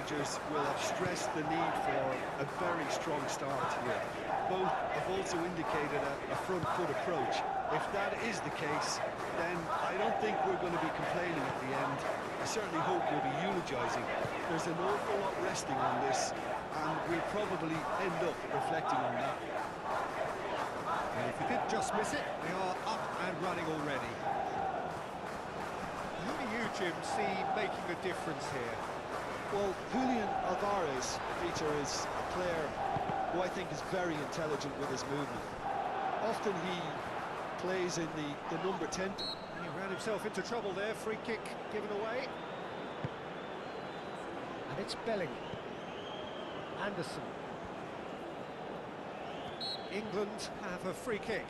managers will have stressed the need for a very strong start here. Both have also indicated a front foot approach. If that is the case, then I don't think we're going to be complaining at the end. I certainly hope we'll be eulogising. There's an awful lot resting on this, and we'll probably end up reflecting on that. And if we did just miss it, we are up and running already. Who do you, Jim, see making a difference here? Well, Julian Alvarez, Peter, is a player who I think is very intelligent with his movement. Often he plays in the number 10. He ran himself into trouble there, free kick given away. And it's Belling. Anderson. England have a free kick.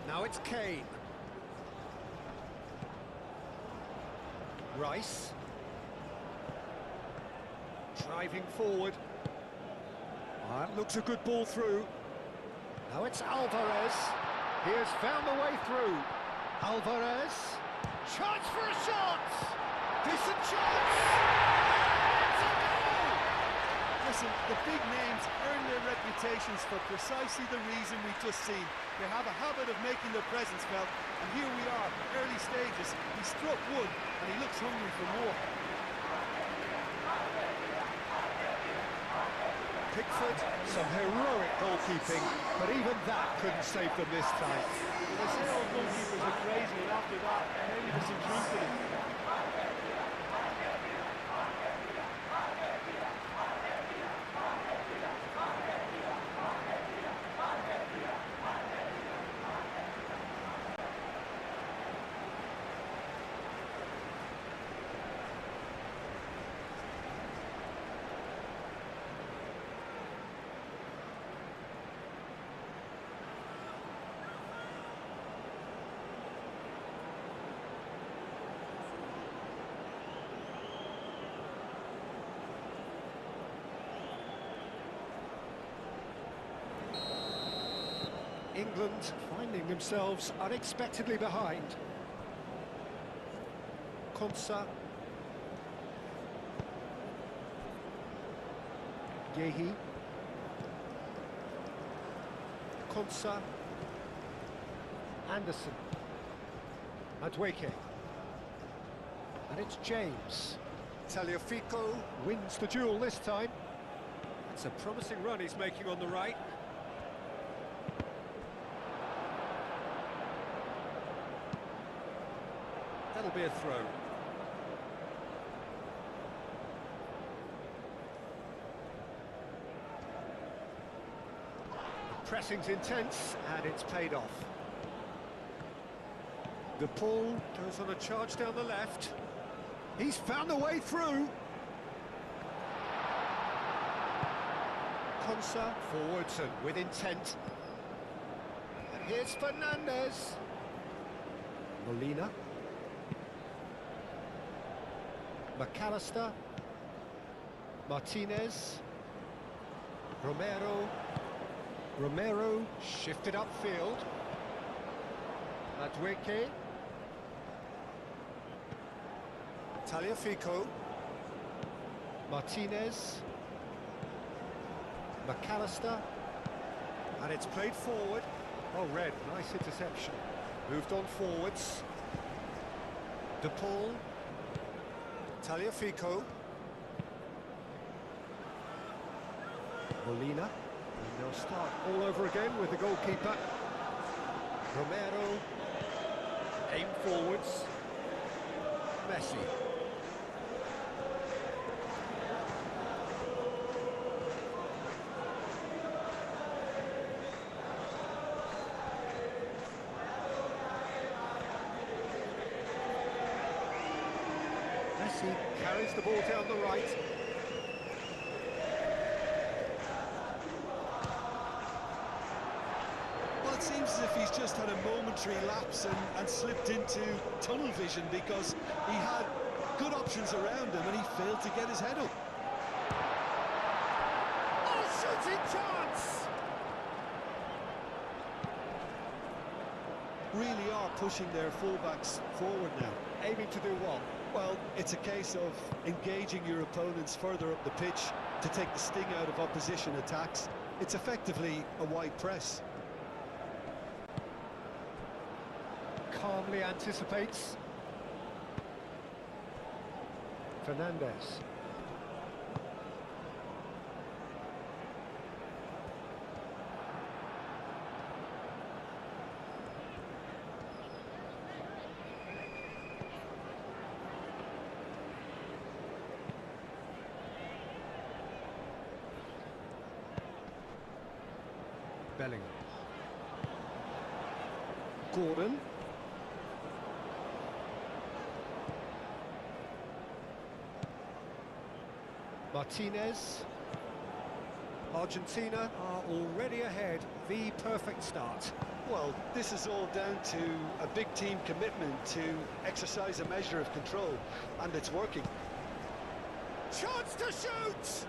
Now it's Kane. Rice. Driving forward. That looks a good ball through. Now it's Alvarez. He has found the way through. Alvarez. Chance for a shot! Decent chance! It's a goal! Listen, the big names earn their reputations for precisely the reason we've just seen. They have a habit of making their presence felt, and here we are, early stages. He struck one, and he looks hungry for more. Pickford, some heroic goalkeeping, but even that couldn't save them this time. They say all goalkeepers are crazy, and after that, maybe there's some truth to it. England finding themselves unexpectedly behind. Konsa. Yehi. Konsa. Anderson. Adweke. And it's James. Tagliafico wins the duel this time. That's a promising run he's making on the right. That'll be a throw. The pressing's intense, and it's paid off. The ball goes on a charge down the left. He's found a way through. Konsa forwards and with intent. And here's Fernandez. Molina. McAllister, Martinez, Romero shifted upfield, Adweke, Tagliafico, Martinez, McAllister, and it's played forward. Oh, Red, nice interception. Moved on forwards. DePaul. Tagliafico. Molina. And they'll start all over again with the goalkeeper. Romero. Aim forwards. Messi. Messi carries the ball down the right. Well, seems as if he's just had a momentary lapse and slipped into tunnel vision, because he had good options around him and he failed to get his head up. Oh, shooting chance! Really are pushing their fullbacks forward now. Aiming to do what? Well, it's a case of engaging your opponents further up the pitch to take the sting out of opposition attacks. It's effectively a wide press. Calmly anticipates. Fernandez. Bellingham. Gordon. Martinez. Argentina are already ahead. The perfect start. Well, this is all down to a big team commitment to exercise a measure of control, and it's working. Chance to shoot!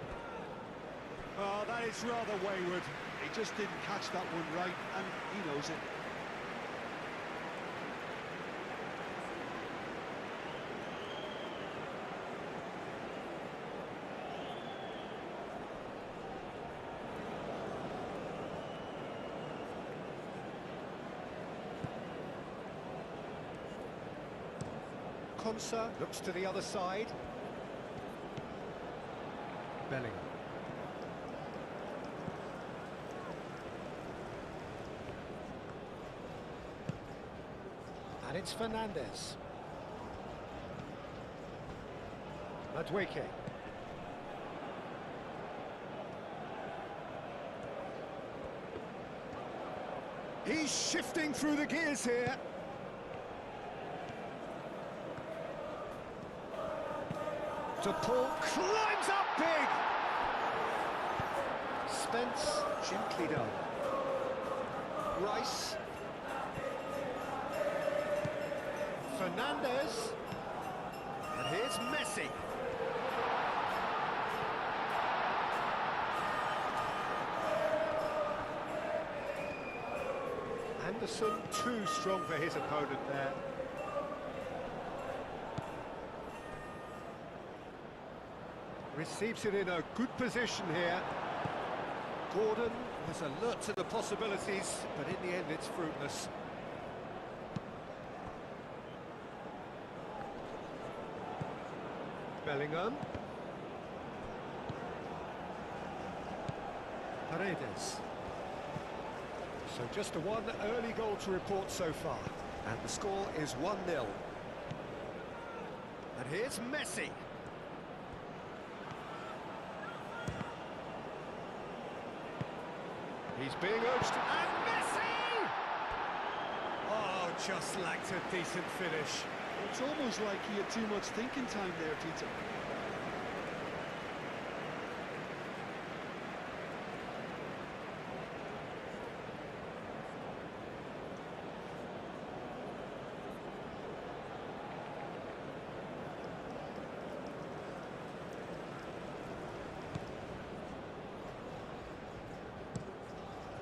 Oh, that is rather wayward. He just didn't catch that one right, and he knows it. Konsa looks to the other side. Bellingham. And it's Fernandez. Madueke. He's shifting through the gears here. To Paul, climbs up big! Spence, gently done. Rice. Fernandez. And here's Messi. Anderson, too strong for his opponent there. Receives it in a good position here. Gordon was alert to the possibilities, but in the end it's fruitless. Bellingham. Paredes. So just a one early goal to report so far. And the score is 1-0. And here's Messi. He's being urged, and Messi! Oh, just lacked a decent finish. It's almost like he had too much thinking time there, Peter.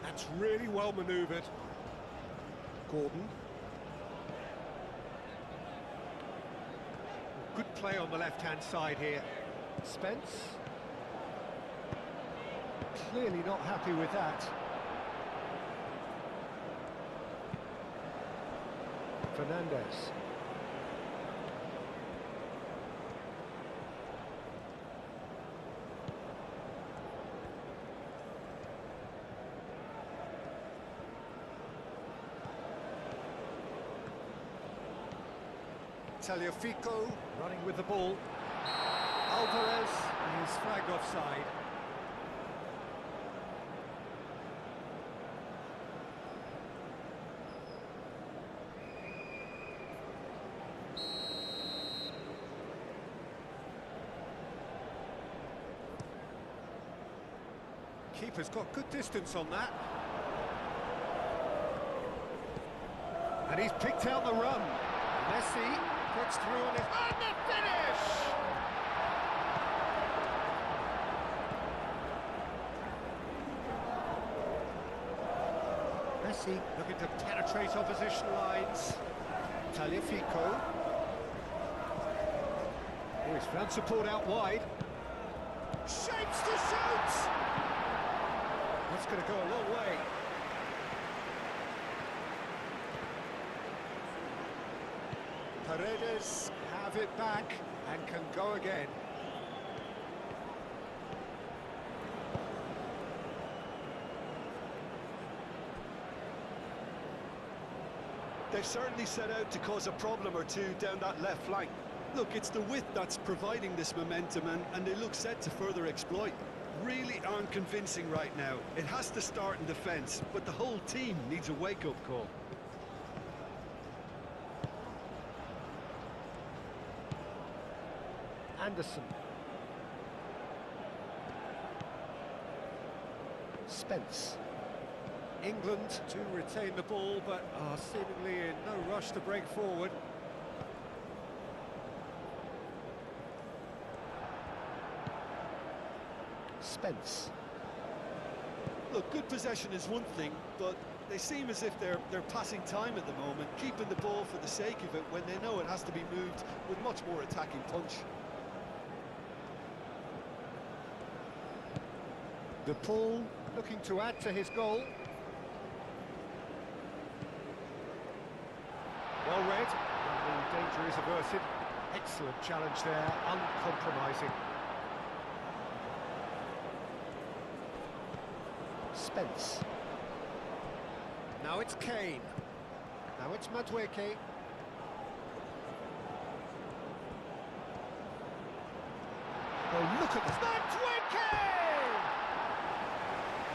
That's really well manoeuvred. Gordon. Good play on the left-hand side here. Spence. Clearly not happy with that. Fernandez. Tagliafico running with the ball. Alvarez is flagged offside. Keeper's got good distance on that. And he's picked out the run. Messi puts through on it. And the finish! Messi looking to penetrate opposition lines. Talifico. Oh, he's found support out wide. Shapes to shoot! That's going to go a long way. Paredes have it back and can go again. They've certainly set out to cause a problem or two down that left flank. Look, it's the width that's providing this momentum, and they look set to further exploit. Really aren't convincing right now. It has to start in defence, but the whole team needs a wake-up call. Anderson. Spence. England to retain the ball, but are seemingly in no rush to break forward. Spence. Look, good possession is one thing, but they seem as if they're passing time at the moment, keeping the ball for the sake of it when they know it has to be moved with much more attacking punch. De Paul looking to add to his goal. Well read, and the danger is averted. Excellent challenge there, uncompromising. Spence. Now it's Kane. Now it's Madueke. Oh, look at this. Madueke!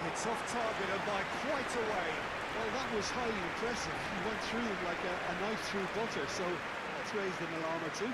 It's off target and by quite a way. Well, that was highly impressive. He went through them like a knife through butter, so that's raised an alarm or two.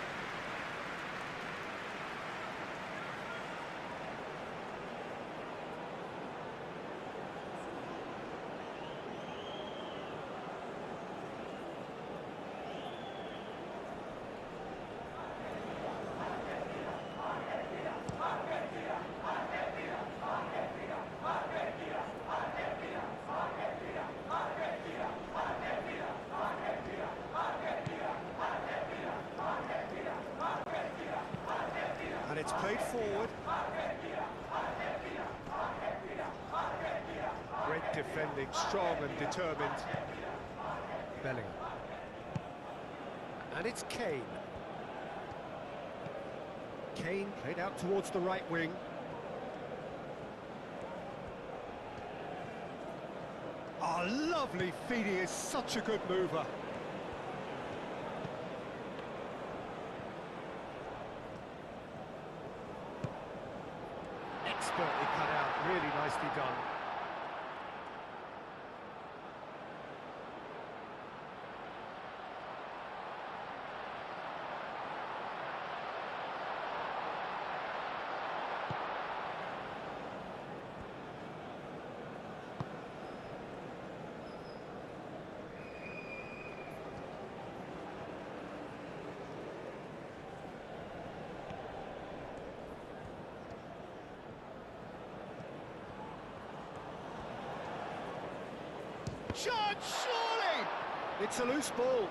And it's played forward. Great defending, strong and determined. Bellingham. And it's Kane. Kane played out towards the right wing. Oh, lovely feed, he is such a good mover. Expertly cut out, really nicely done. Shot, surely! It's a loose ball.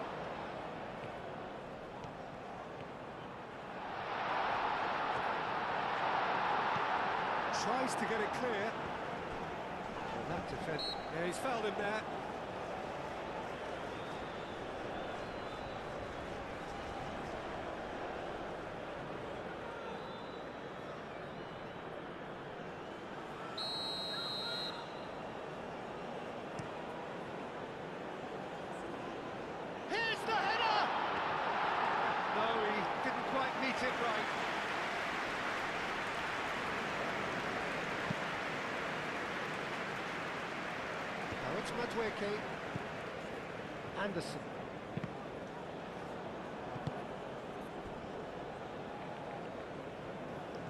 Tries to get it clear. Well, that defense. Yeah, he's fouled him there. It right. Now it's Madueke. Anderson.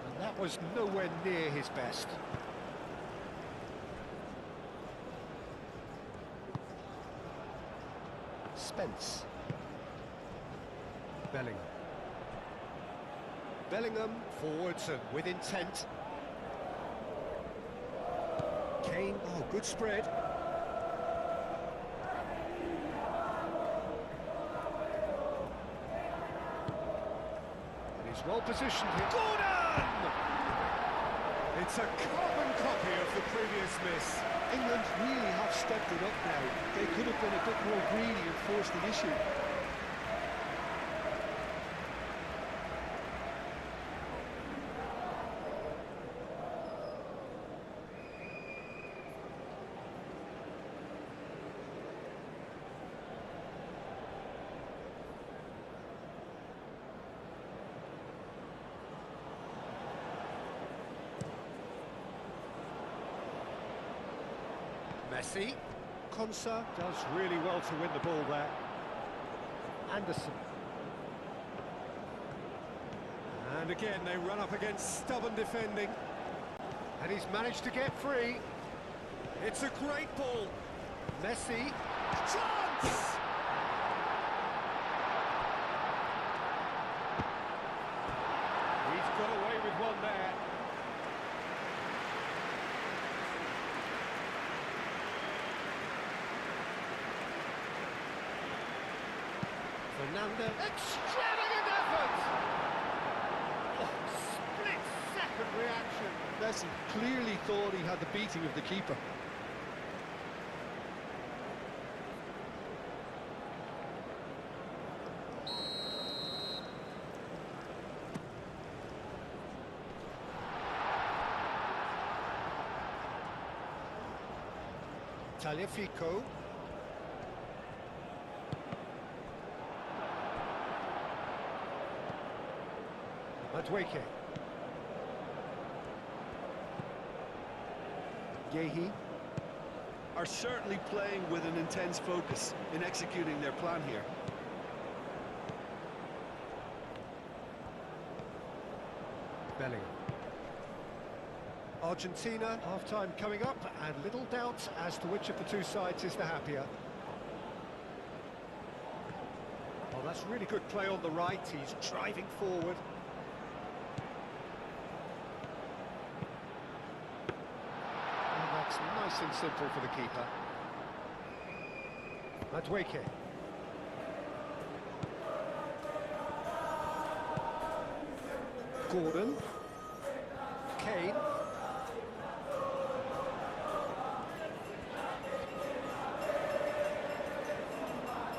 And that was nowhere near his best. suspense. Bellingham. Bellingham forwards and with intent. Kane, oh, good spread. And he's well positioned here. Gordon! It's a carbon copy of the previous miss. England really have stepped it up now. They could have been a bit more greedy and forced the issue. Messi. Konsa does really well to win the ball there. Anderson. And again, they run up against stubborn defending. And he's managed to get free. It's a great ball. Messi. Chance! He's got away with one there. Fernando, extravagant effort! Oh, split-second reaction. Messi clearly thought he had the beating of the keeper. Tagliafico. Madueke. Yehi. Are certainly playing with an intense focus in executing their plan here. Bellingham. Argentina, half-time coming up, and little doubt as to which of the two sides is the happier. Oh, that's really good play on the right. He's driving forward. And that's nice and simple for the keeper. Madueke. Gordon. Kane.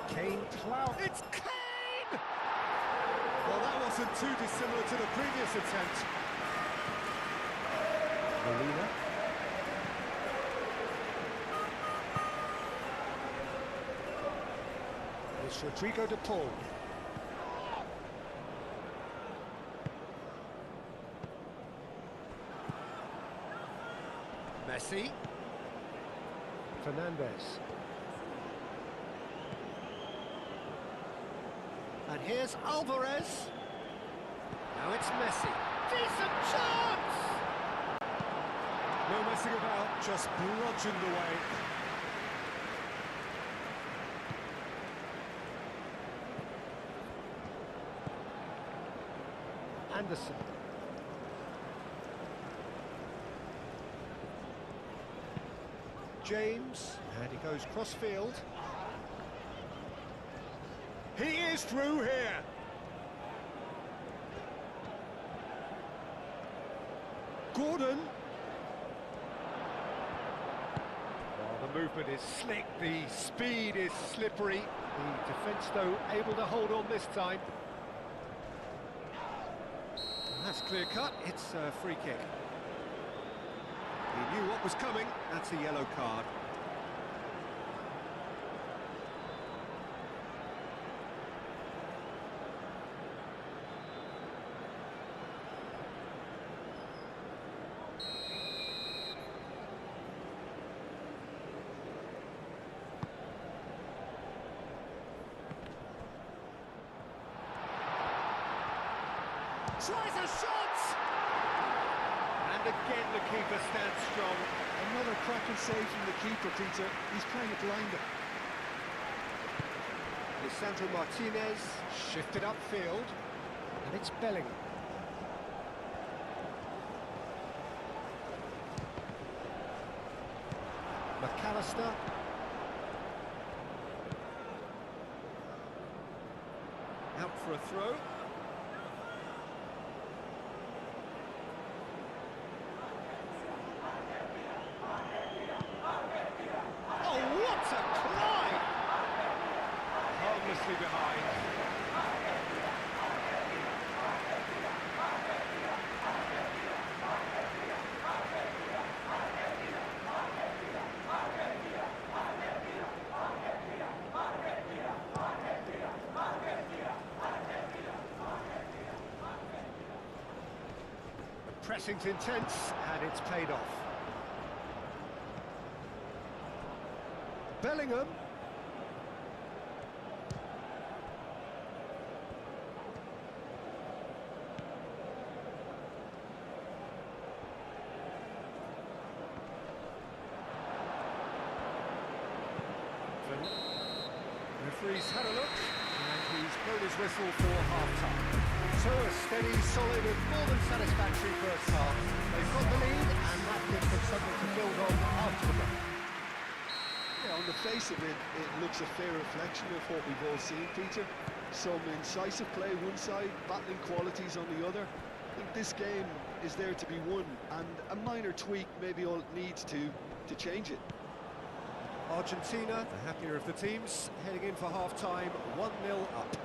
Kane clout. It's Kane! Well, that wasn't too dissimilar to the previous attempt. Molina. It's Rodrigo de Paul. Messi. Fernandez. And here's Alvarez. Now it's Messi. Decent chance! No messing about, just bludgeoned away. Anderson. James, and he goes cross-field. He is through here. Gordon. Oh, the movement is slick, the speed is slippery. The defence, though, able to hold on this time. That's clear-cut, it's a free kick. He knew what was coming, that's a yellow card. Tries a shot! And again the keeper stands strong. Another cracking save from the keeper, Peter. He's playing it blinder. Lisandro Martinez, shifted upfield, and it's Bellingham. McAllister. Out for a throw. Oh, what a climb! Harmlessly behind. The pressing's intense, and it's paid off. Bellingham. Referee's had a look, and he's blown his whistle for half-time. So a steady, solid and more than satisfactory first half. They've got the lead, and that gives them something to build on after the break. Yeah, on the face of it, it looks a fair reflection of what we've all seen, Peter. Some incisive play one side, battling qualities on the other. I think this game is there to be won, and a minor tweak maybe all it needs to change it. Argentina, the happier of the teams, heading in for half-time, 1-0 up.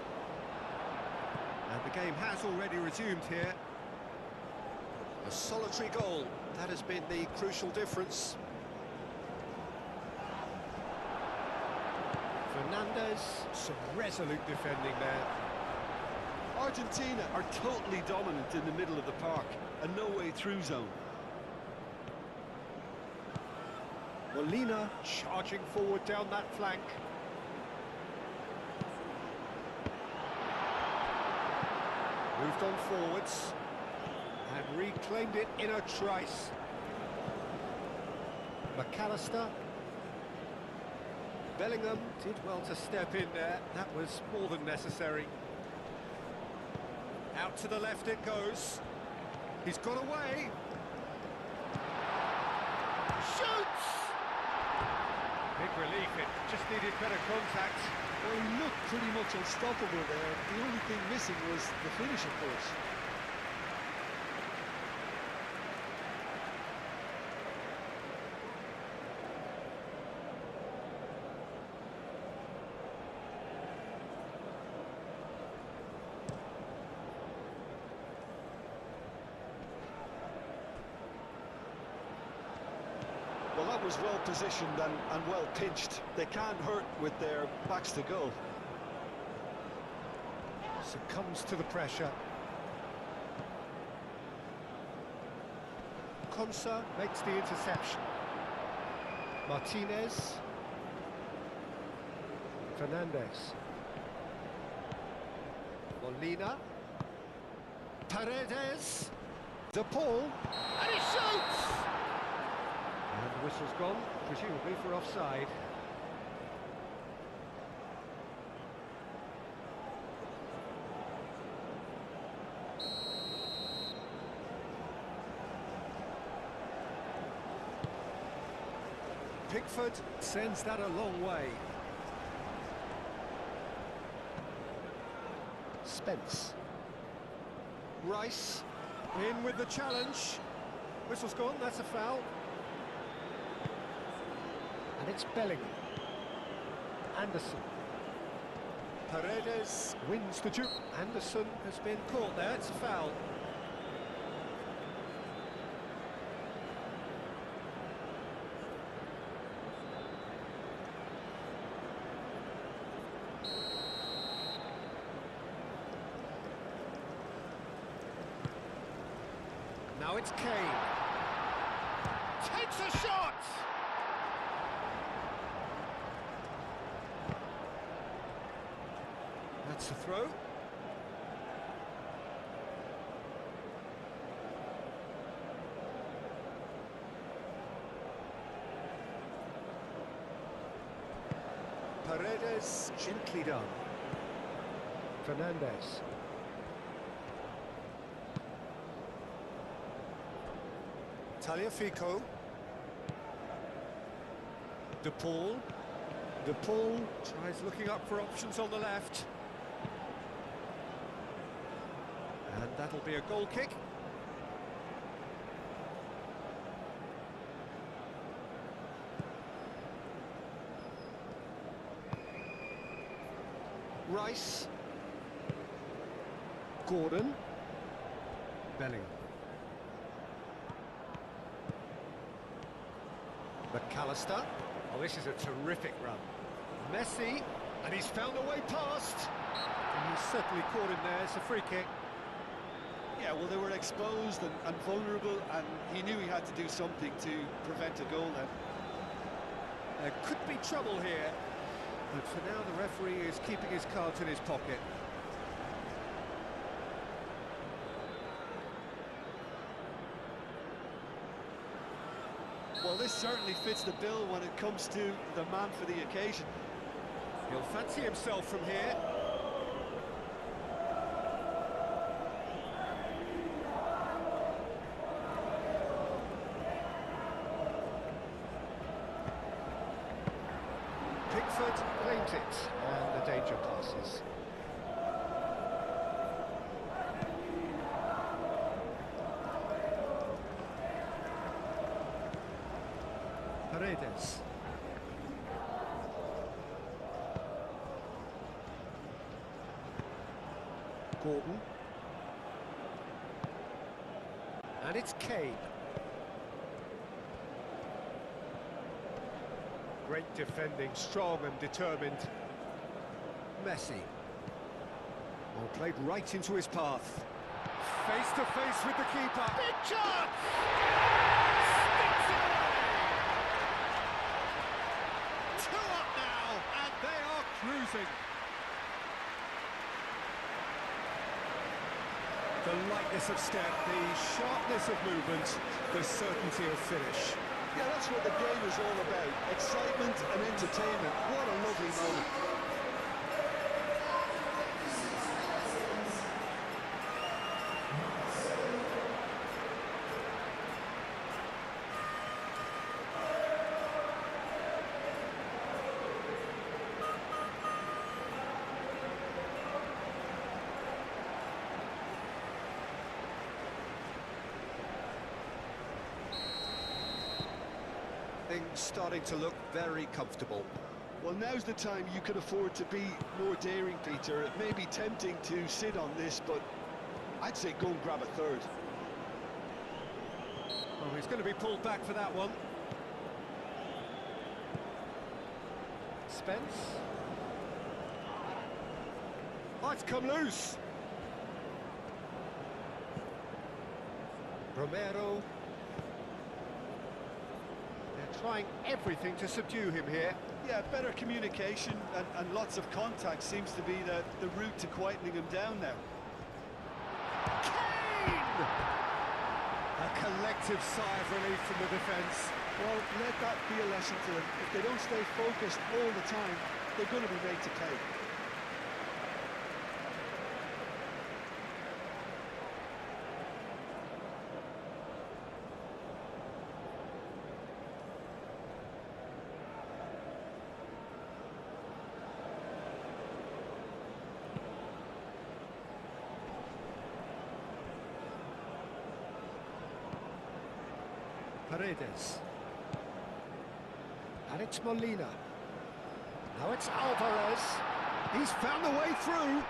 And the game has already resumed here. A solitary goal, that has been the crucial difference. Fernandez, some resolute defending there. Argentina are totally dominant in the middle of the park, a no-way-through zone. Molina charging forward down that flank. Moved on forwards and reclaimed it in a trice. McAllister. Bellingham did well to step in there. That was more than necessary. Out to the left it goes. He's got away. Shoots! Big relief, it just needed better contact. Well, he looked pretty much unstoppable there. The only thing missing was the finish, of course. Well, that was well positioned and well pinched. They can't hurt with their backs to goal. Succumbs to the pressure. Konsa makes the interception. Martinez. Fernandez. Molina. Paredes. De Paul. And he shoots! And the whistle's gone, presumably for offside. Pickford sends that a long way. Spence. Rice in with the challenge. Whistle's gone, that's a foul. And it's Bellingham. Anderson. Paredes wins the duel. Anderson has been caught there, it's a foul. Now it's Kane. Takes a shot! That's a throw. Paredes, gently done. Fernandez. Tagliafico. De Paul. De Paul tries looking up for options on the left. And that'll be a goal kick. Rice. Gordon. Bellingham. McAllister. Oh, this is a terrific run. Messi, and he's found a way past. And he's certainly caught him there. It's a free kick. Yeah, well, they were exposed and vulnerable, and he knew he had to do something to prevent a goal then. There could be trouble here. But for now, the referee is keeping his cards in his pocket. Well, this certainly fits the bill when it comes to the man for the occasion. He'll fancy himself from here. Pickford claims it, and the danger passes. Paredes. Gordon. And it's Kane. Great defending, strong and determined. Messi. Well, played right into his path. Face to face with the keeper. Big chance! Sticks it away! 2 up now, and they are cruising. The lightness of step, the sharpness of movement, the certainty of finish. Yeah, that's what the game is all about. Excitement and entertainment. What a lovely moment. Things starting to look very comfortable. Well, now's the time you could afford to be more daring, Peter. It may be tempting to sit on this, but I'd say go and grab a third. Oh, he's going to be pulled back for that one. Spence. Oh, it's come loose. Romero. They're trying everything to subdue him here. Yeah, better communication and lots of contact seems to be the route to quietening him down now. Kane! A collective sigh of relief from the defence. Well, let that be a lesson to them. If they don't stay focused all the time, they're going to be made to pay. Paredes. And it's Molina. Now it's Alvarez. He's found a way through.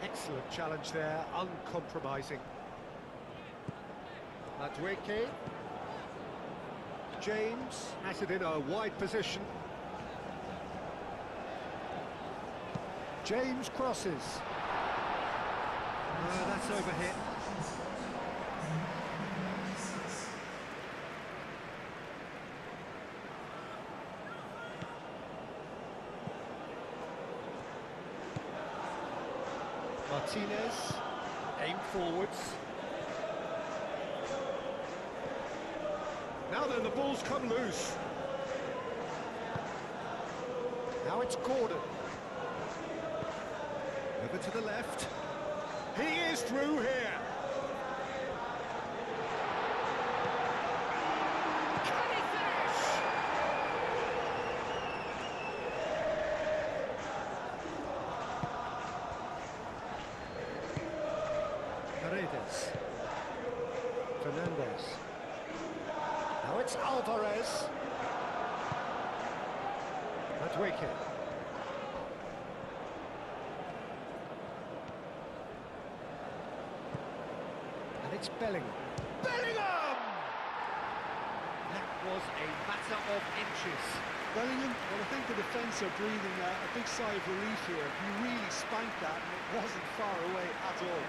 Excellent challenge there, uncompromising. Madueke. James has it in a wide position. James crosses. That's overhit. Martinez, aim forwards. Now then, the ball's come loose. Now it's Gordon. Over to the left. He is through here. Can he finish? Paredes. Fernandez. Now it's Alvarez. Madueke. And it's Bellingham. Bellingham! That was a matter of inches. Bellingham, well, I think the defence are breathing a big sigh of relief here. He really spanked that, and it wasn't far away at all.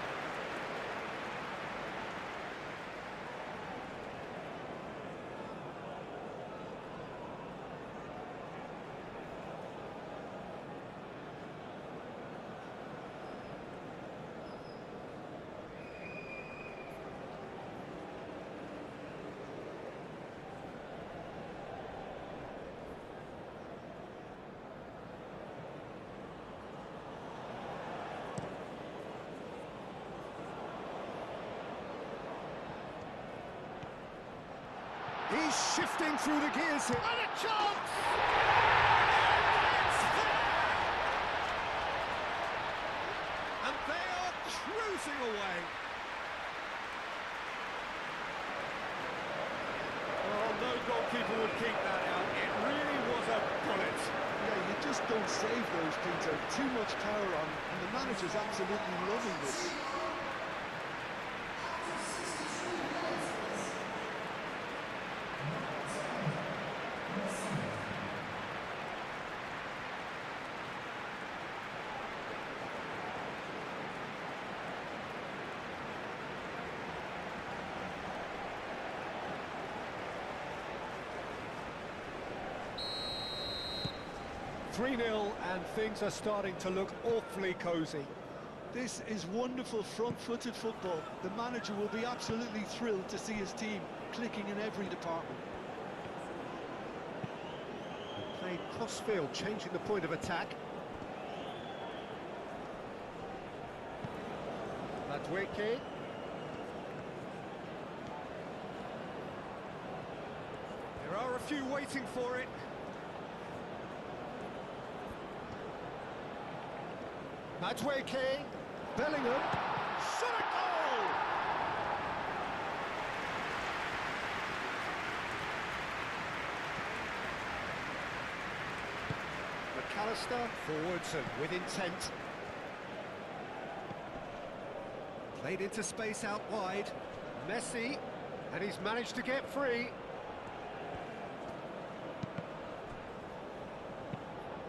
He's shifting through the gears here. And a chance! And they are cruising away. Oh, no goalkeeper would keep that out. It really was a bullet. Yeah, you just don't save those, Peter. Too much power on, and the manager's absolutely loving this. 3-0, and things are starting to look awfully cosy. This is wonderful front-footed football. The manager will be absolutely thrilled to see his team clicking in every department. Played cross-field, changing the point of attack. Madueke. There are a few waiting for it. Madueke. Bellingham. Shot a goal! McAllister forwards and with intent. Played into space out wide. Messi, and he's managed to get free.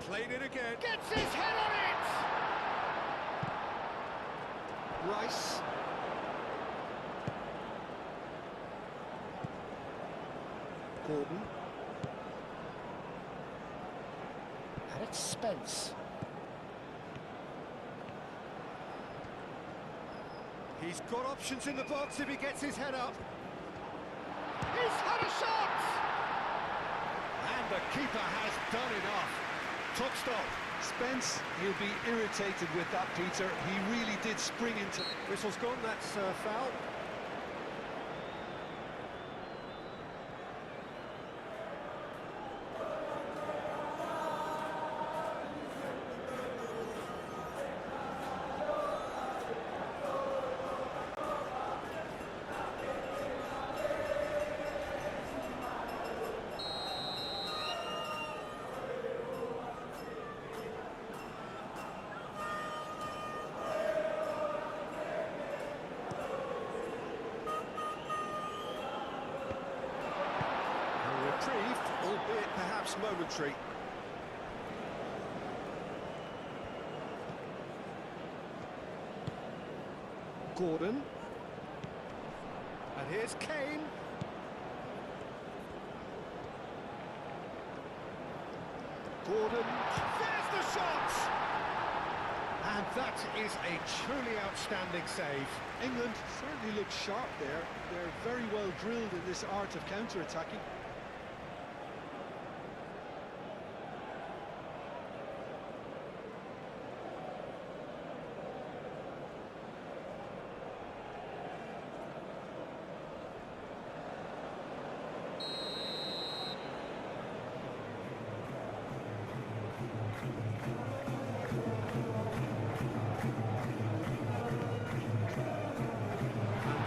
Played it again. Gets his head on it! Rice. Gordon. And it's Spence. He's got options in the box if he gets his head up. He's had a shot! And the keeper has done enough. Top stop. Spence, he'll be irritated with that, Peter. He really did spring into... Whistle's gone, that's foul. Albeit perhaps momentary. Gordon. And here's Kane. Gordon. There's the shot! And that is a truly outstanding save. England certainly look sharp there. They're very well drilled in this art of counter-attacking.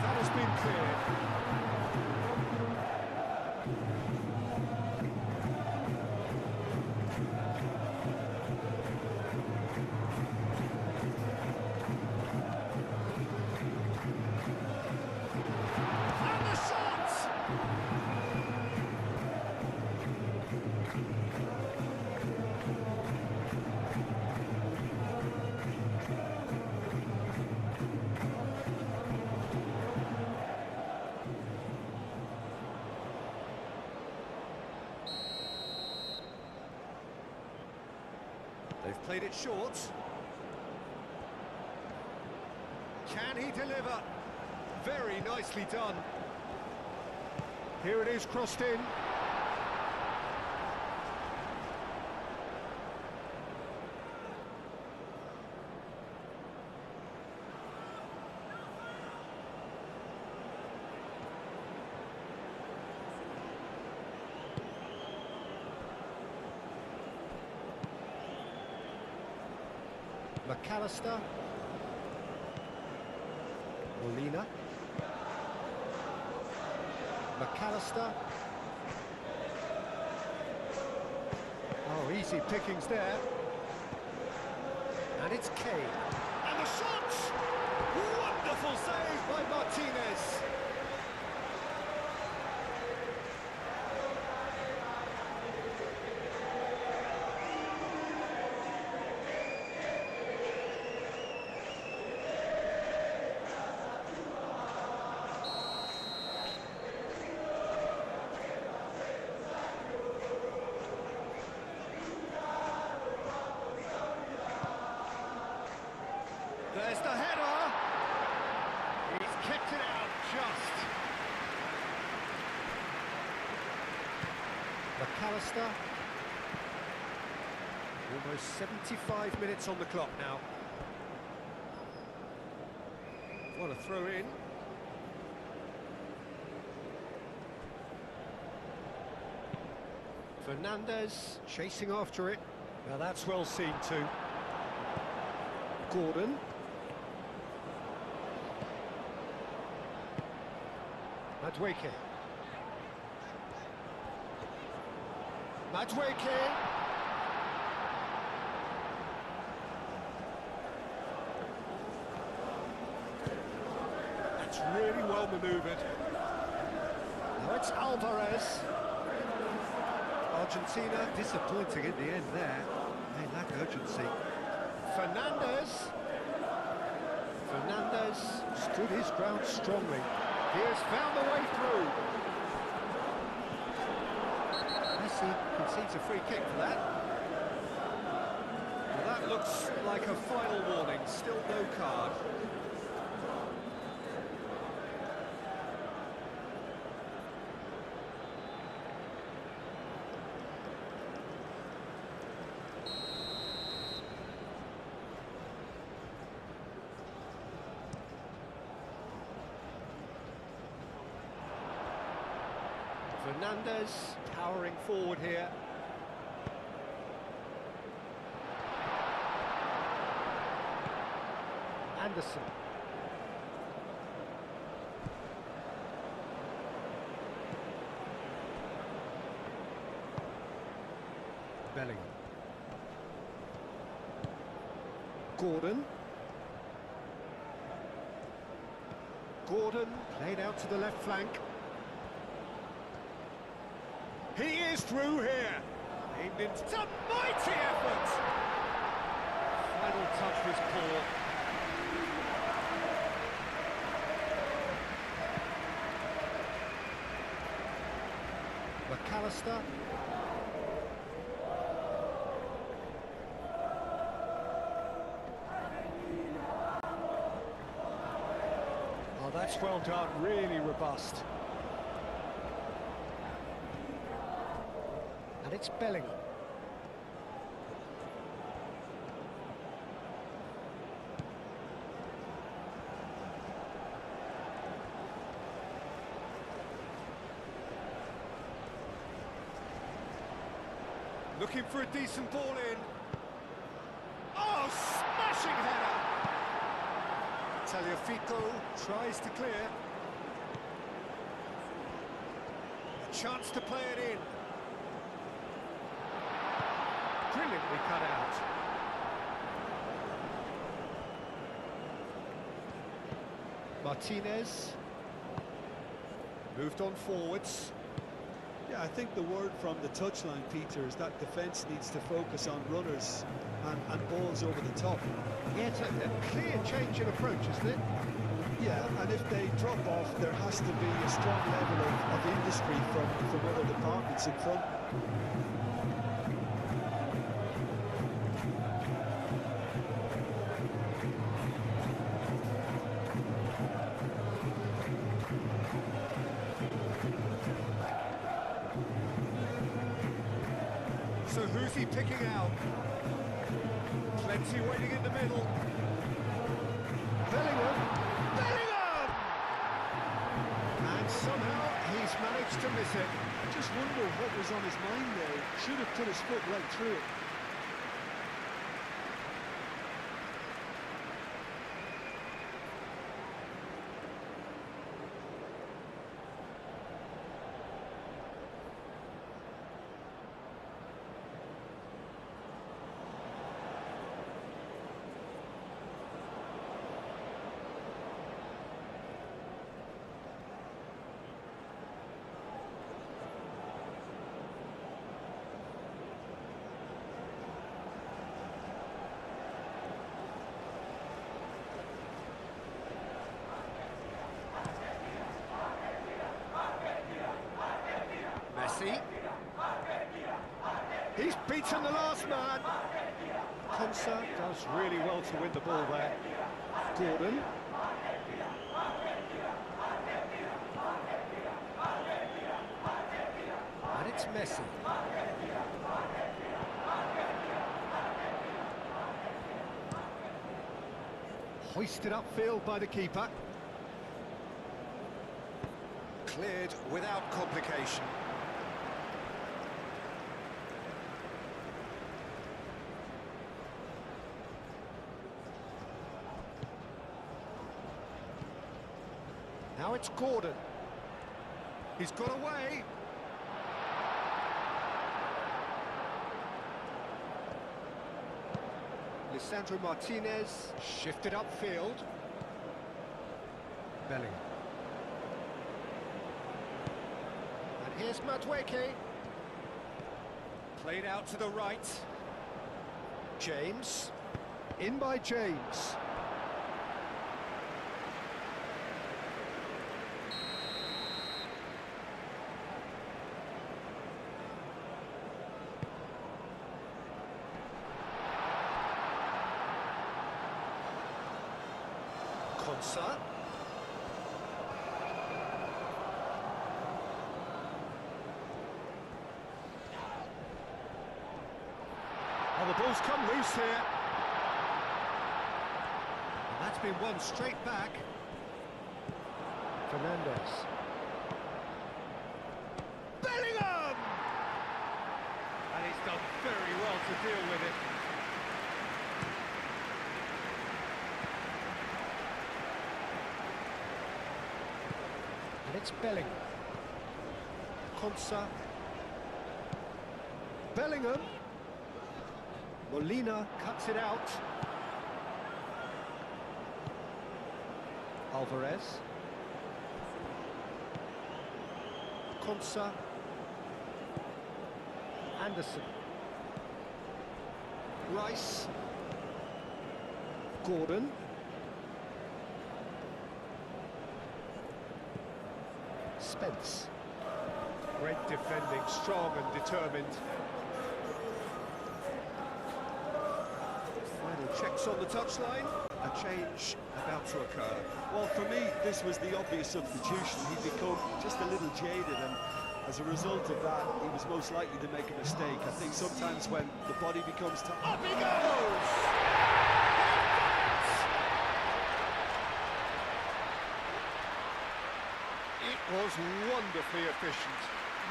That has been cleared. And the shot! They've played it short. Can he deliver? Very nicely done. Here it is, crossed in. McAllister. Molina. McAllister. Oh, easy pickings there. And it's Kane. And the shot! Wonderful save by Martinez. There's the header. He's kept it out just. McAllister. Almost 75 minutes on the clock now. What a throw in. Fernandez chasing after it. Now that's well seen too. Gordon. Madueke. That's really well manoeuvred. Now it's Alvarez. Argentina disappointing in the end there. They lack urgency. Fernandez stood his ground strongly. He has found the way through. Messi concedes a free kick for that. Well, that looks like a final warning, still no card. Fernandez powering forward here. Anderson. Bellingham. Gordon. Gordon played out to the left flank. He is through here. Aimed into a mighty effort. Final touch was poor. McAllister. That's well done, really robust. And it's Bellingham. Looking for a decent ball in. Oh, smashing header! Tagliafico tries to clear. A chance to play it in. Brilliantly cut out. Martinez. Moved on forwards. Yeah, I think the word from the touchline, Peter, is that defence needs to focus on runners and balls over the top. Yeah, it's a clear change in approach, isn't it? Yeah, and if they drop off, there has to be a strong level of industry from other departments in front. So who's he picking out? Plenty waiting in the middle. Bellingham! Bellingham! And somehow he's managed to miss it. I just wonder what was on his mind there. Should have put his foot right through it. Messi. He's beaten the last man. Konsa does really well to win the ball there. Gordon. And it's Messi. Hoisted upfield by the keeper. Cleared without complication. Now it's Gordon. He's got away. Lisandro Martinez shifted upfield. Bellingham. And here's Madueke. Played out to the right. James. In by James. Konsa. Oh, the ball's come loose here. And that's been won straight back. Fernandez. Bellingham! And he's done very well to deal with it. And it's Bellingham. Konsa. Bellingham. Molina cuts it out. Alvarez. Konsa. Anderson. Rice. Gordon. Spence. Great defending, strong and determined. Final checks on the touchline, and A change about to occur. Well, for me, this was the obvious substitution. He'd become just a little jaded, and as a result of that, he was most likely to make a mistake. I think sometimes when the body becomes tired... Up he goes! It was wonderfully efficient.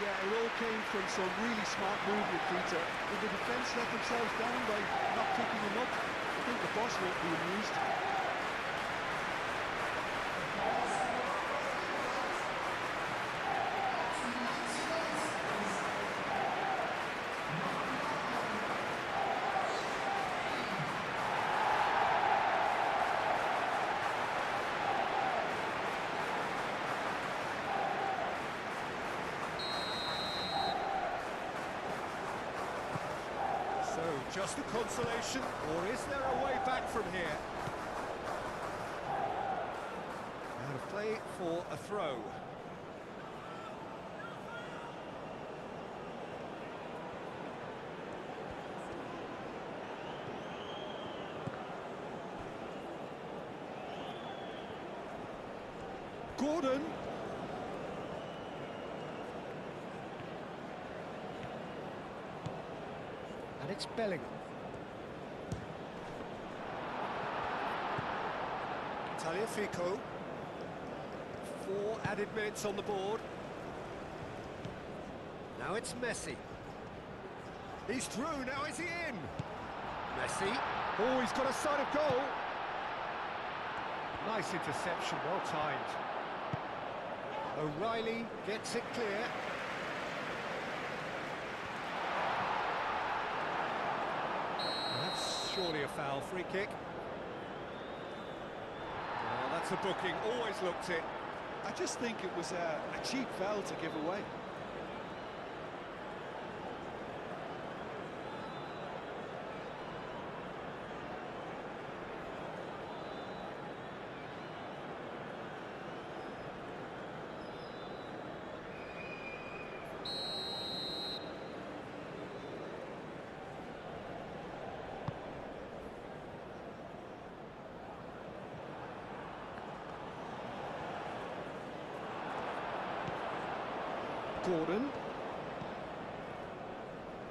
Yeah, it all came from some really smart movement, Peter. Did the defence let themselves down by not picking him up? I think the boss won't be amused. So, just a consolation, or is there a way back from here? Now to play for a throw. Gordon. And it's Bellingham. Fico. 4 added minutes on the board. Now it's Messi. He's through, now is he in? Messi. Oh, he's got a sight of goal. Nice interception, well timed. O'Reilly gets it clear. That's surely a foul, free kick. Oh, that's a booking, always looked it. I just think it was a cheap foul to give away. Gordon.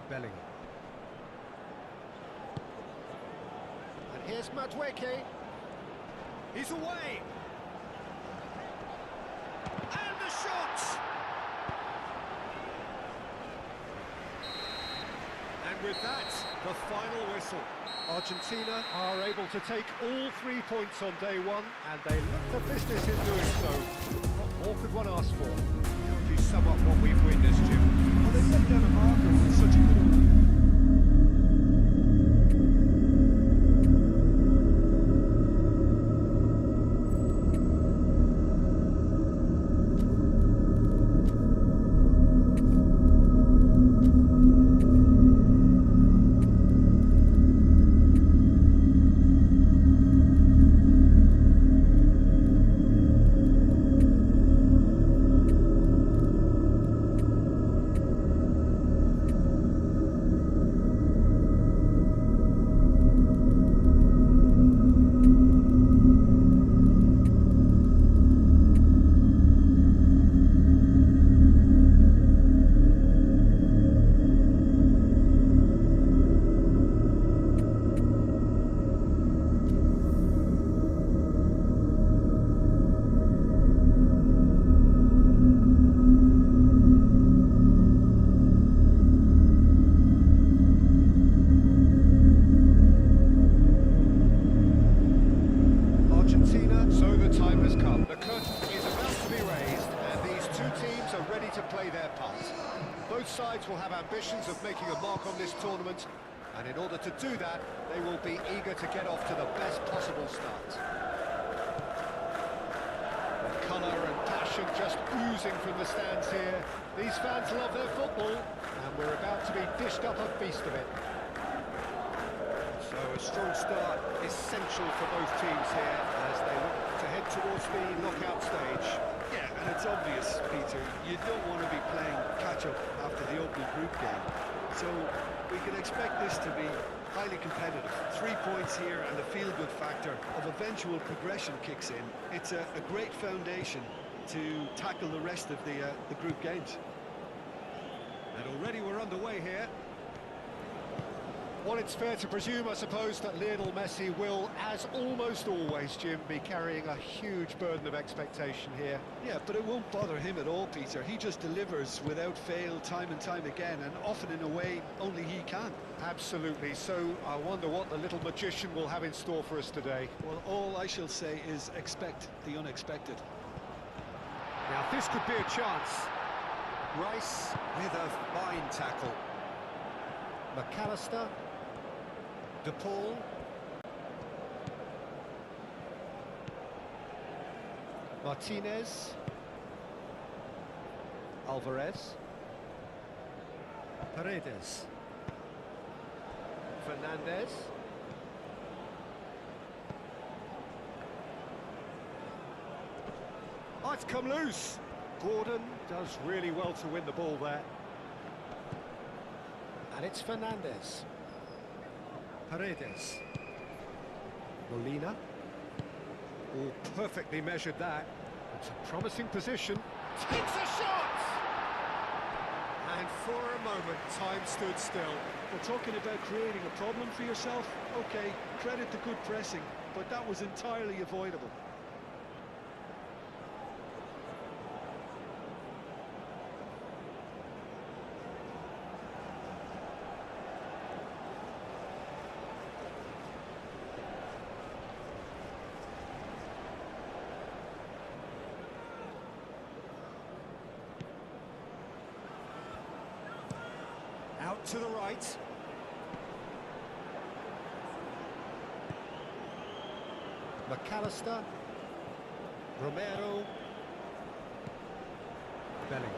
Bellingham. And here's Madueke. He's away. And the shot! And with that, the final whistle. Argentina are able to take all 3 points on day one, and they look the business in doing so. What more could one ask for? Tells you somewhat what we've witnessed, Jim. Well, they've let down a marker with such a good one. Both sides will have ambitions of making a mark on this tournament, and in order to do that, they will be eager to get off to the best possible start. The colour and passion just oozing from the stands here. These fans love their football, and we're about to be dished up a feast of it. So a strong start, essential for both teams here as they look to head towards the knockout stage. Yeah, and it's obvious, Peter, you don't want to be playing catch-up after the opening group game. So we can expect this to be highly competitive. 3 points here and the feel-good factor of eventual progression kicks in. It's a great foundation to tackle the rest of the group games. And already we're underway here. Well, it's fair to presume, I suppose, that Lionel Messi will, as almost always, Jim, be carrying a huge burden of expectation here. Yeah, but it won't bother him at all, Peter. He just delivers without fail time and time again, and often in a way only he can. Absolutely. So I wonder what the little magician will have in store for us today. Well, all I shall say is expect the unexpected. Now, this could be a chance. Rice with a fine tackle. McAllister. De Paul. Martinez. Alvarez. Paredes. Fernandez. Oh, it's come loose. Gordon does really well to win the ball there. And it's Fernandez. Paredes. Molina. All perfectly measured that. It's a promising position. Takes a shot! And for a moment, time stood still. Well, talking about creating a problem for yourself, okay, credit to good pressing, but that was entirely avoidable. Out to the right. McAllister. Romero. Bellingham.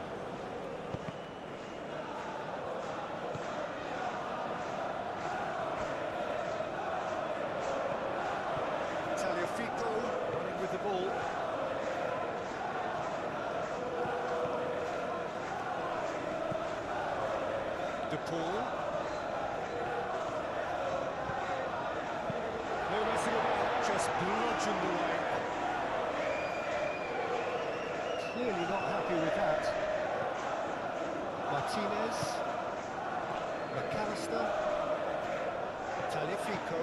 Tagliafico running with the ball. De Paul. No messing about, just bludgeoned away. Clearly not happy with that. Martinez. McAllister. Tagliafico.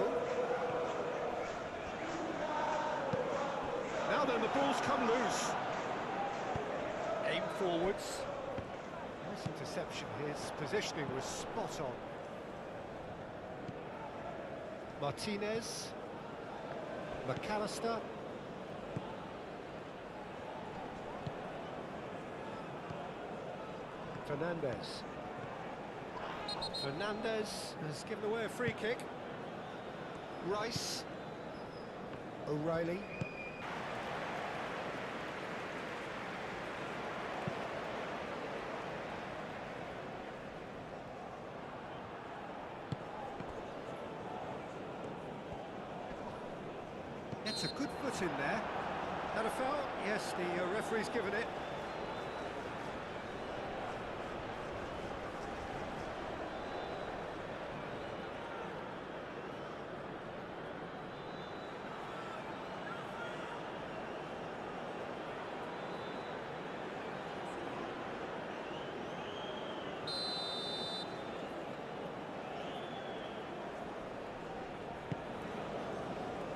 Now then, the ball's come loose. Aim forwards. Nice interception. His positioning was spot on. Martinez. McAllister. Fernandez. Fernandez has given away a free kick. Rice. O'Reilly. It's a good foot in there. Had a foul? Yes, the referee's given it.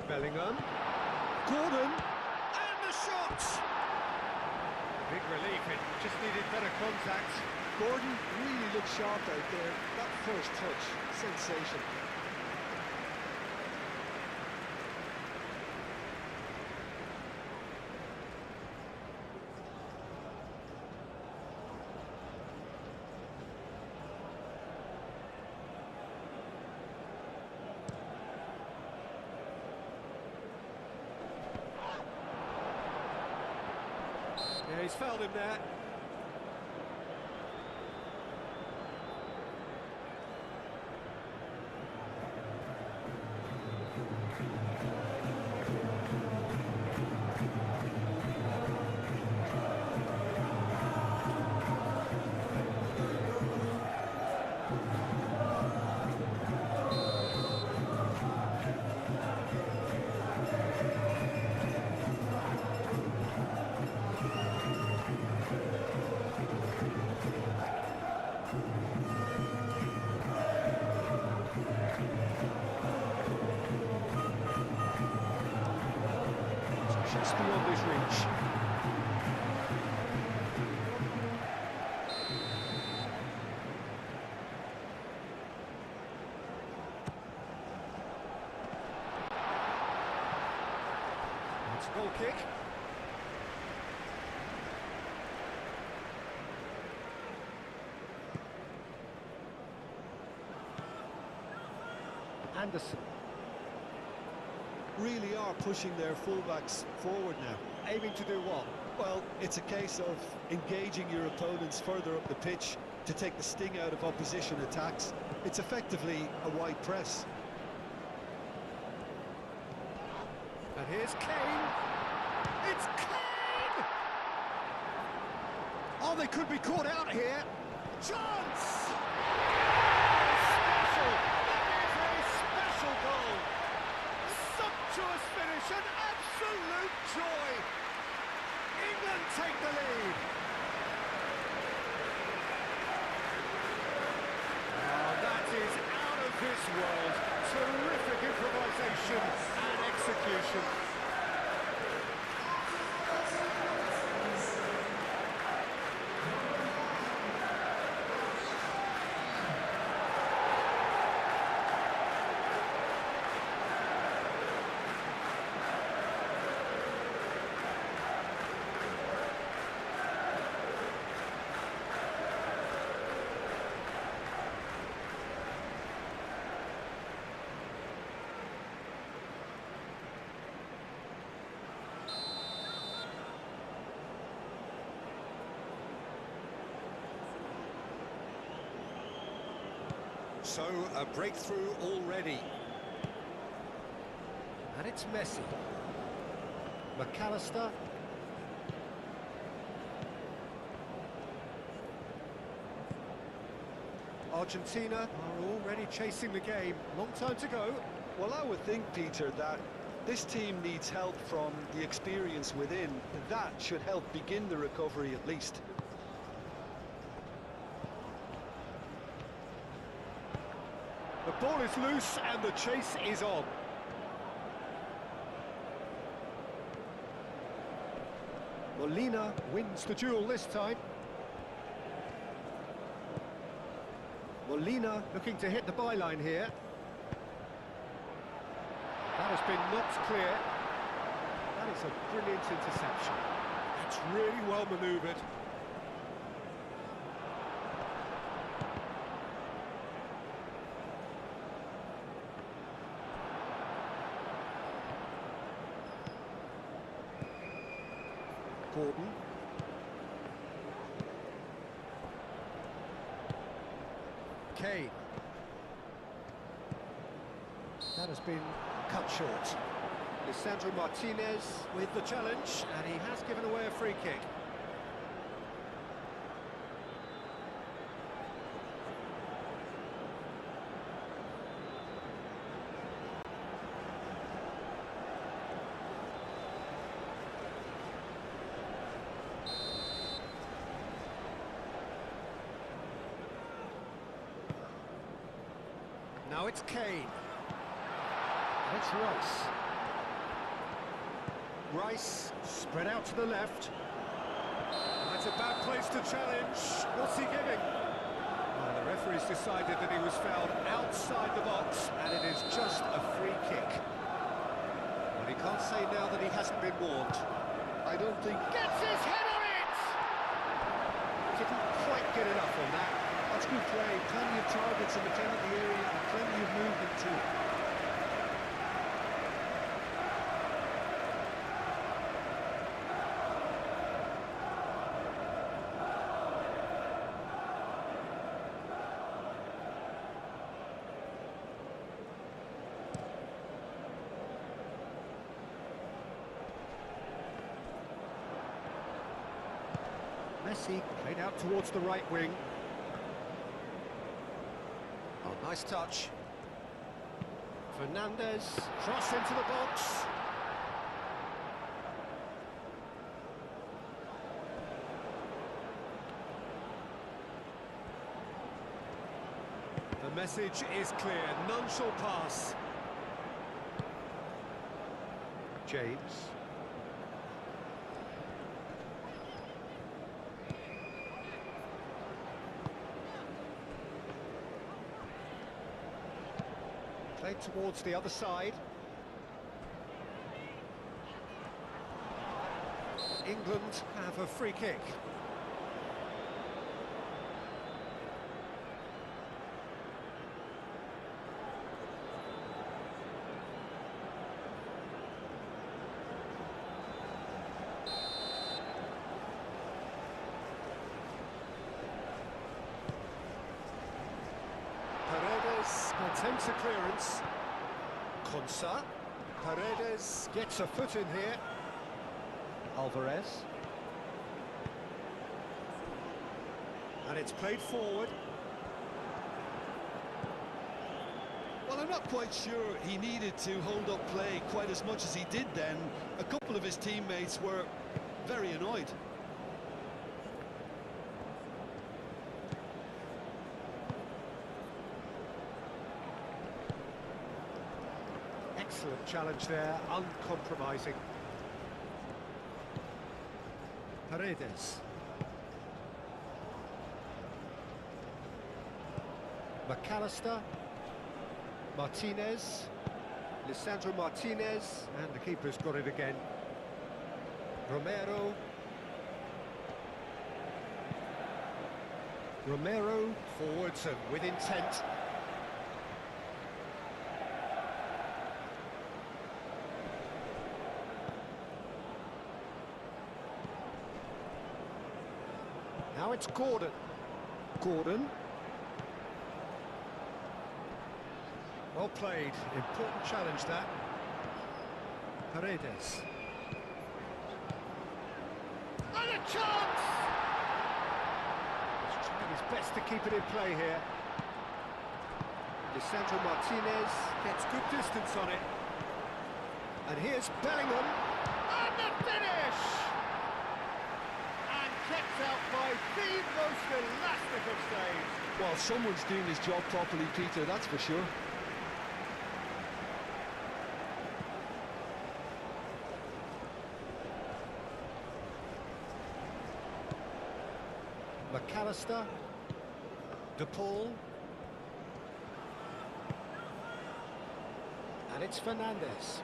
Bellingham. Gordon. And the shot! Big relief, it just needed better contact. Gordon really looked sharp out there. That first touch, sensational. Yeah, he's fouled him there. just beyond his reach. It's a goal kick. Anderson. Really are pushing their fullbacks forward now. Aiming to do what? Well, it's a case of engaging your opponents further up the pitch to take the sting out of opposition attacks. It's effectively a wide press. And here's Kane. It's Kane! Oh, they could be caught out here. Chance! Special! That is a special goal! Sumptuous finish, an absolute joy! England take the lead! Oh, that is out of this world. Terrific improvisation and execution. So, a breakthrough already. And it's Messi. McAllister. Argentina are already chasing the game. Long time to go. Well, I would think, Peter, that this team needs help from the experience within. That should help begin the recovery at least. The ball is loose and the chase is on. Molina wins the duel this time. Molina looking to hit the byline here. That has been knocked clear. That is a brilliant interception. It's really well manoeuvred. Gordon. Kane. That has been cut short. Lisandro Martinez with the challenge, and he has given away a free kick. Now it's Kane. It's Rice. Rice spread out to the left. That's a bad place to challenge. What's he giving? Well, the referee's decided that he was fouled outside the box, and it is just a free kick. Well, he can't say now that he hasn't been warned. I don't think... Gets his head on it! Didn't quite get enough on that. That's good play. Plenty of targets in the penalty area and plenty of movement too. Messi played out towards the right wing. Oh, nice touch. Fernandez, cross into the box. The message is clear, none shall pass. James. Played towards the other side. England have a free kick. Paredes attempts a clearance. Konsa. Paredes gets a foot in here. Alvarez. And it's played forward. Well, I'm not quite sure he needed to hold up play quite as much as he did then. A couple of his teammates were very annoyed. Excellent challenge there, uncompromising. Paredes. McAllister. Martinez. Lisandro Martinez. And the keeper's got it again. Romero. Romero forwards and with intent. Now it's Gordon. Gordon. Well played. Important challenge that. Paredes. And a chance! He's trying his best to keep it in play here. Lisandro Martinez gets good distance on it. And here's Bellingham. And the finish! Kept out by the most elastic of saves. Well, someone's doing his job properly, Peter, that's for sure. McAllister. De Paul. And it's Fernandes.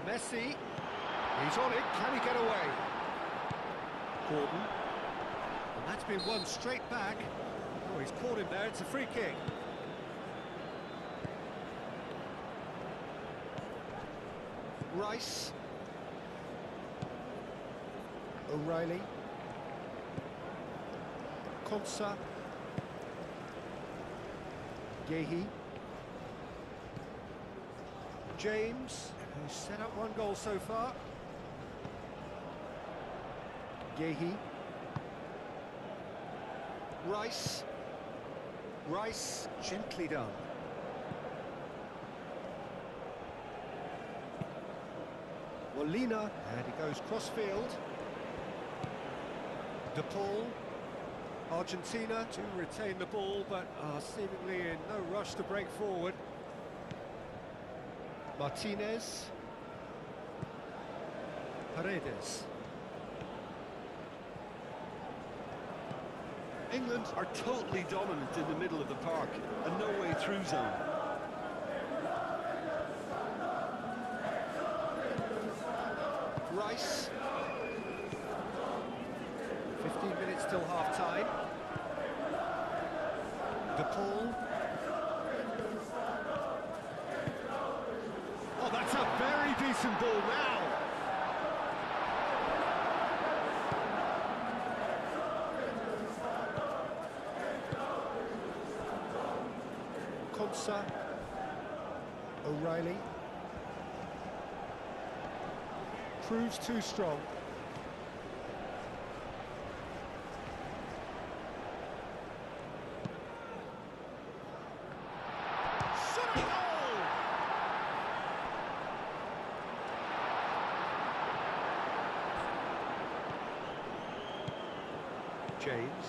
Messi. He's on it. Can he get away? Gordon. And that's been won straight back. Oh, he's caught him there. It's a free kick. Rice. O'Reilly. Konsa. Gehi. James, who's set up one goal so far. Gehi. Rice. Rice, gently done. Molina, and he goes cross-field. De Paul. Argentina to retain the ball, but are seemingly in no rush to break forward. Martinez. Paredes. England are totally dominant in the middle of the park, a no-way through zone. Rice. 15 minutes till half-time. De Paul. Oh, that's a very decent ball now. Konsa. O'Reilly. Proves too strong. James.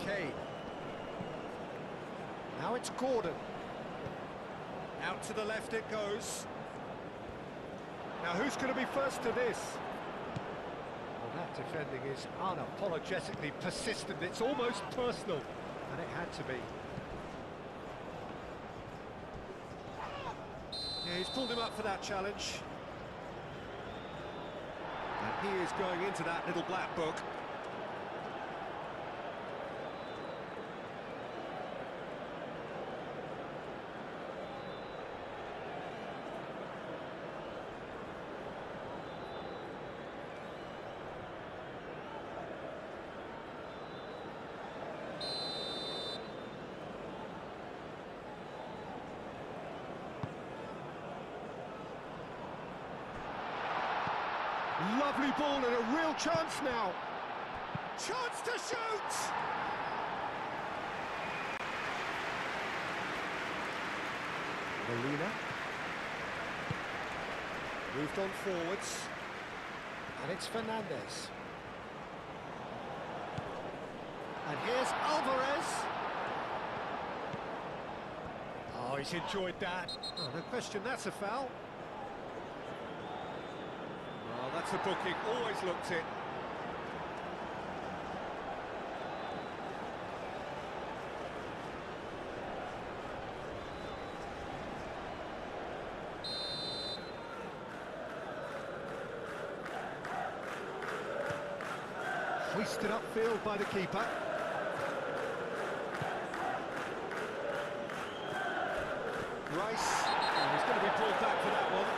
Kane. Now it's Gordon. Out to the left it goes. Now who's going to be first to this? Well, That defending is unapologetically persistent. It's almost personal, and it had to be. Yeah, he's pulled him up for that challenge. And he is going into that little black book. Lovely ball and a real chance now. Chance to shoot! Molina. Moved on forwards. And it's Fernandez. And here's Alvarez. Oh, he's enjoyed that. Oh, no question, that's a foul. Oh, that's a booking, always looked it. Hoisted upfield by the keeper. Rice. Oh, he's going to be pulled back for that one.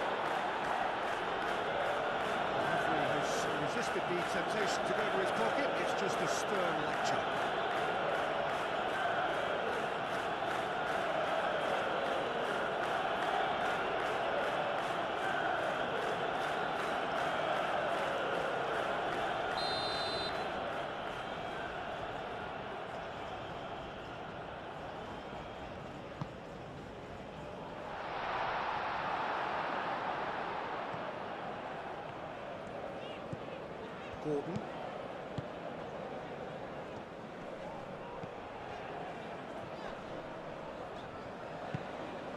The referee has resisted the temptation to go to his pocket. It's just a stern lecture. Gordon.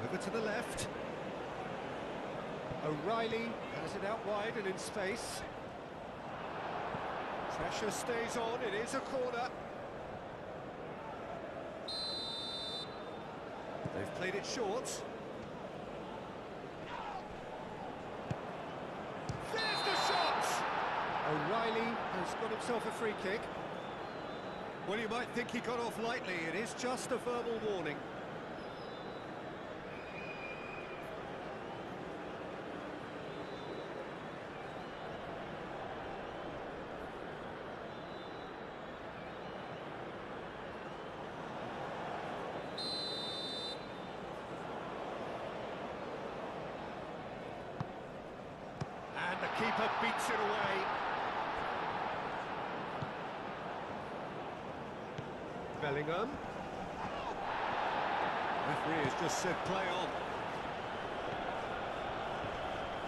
Over to the left. O'Reilly has it out wide and in space. Pressure stays on, it is a corner. They've played it short. There's the shot! O'Reilly has got himself a free kick. Well, you might think he got off lightly. It is just a verbal warning. And the keeper beats it away. Bellingham. Referee has just said play on.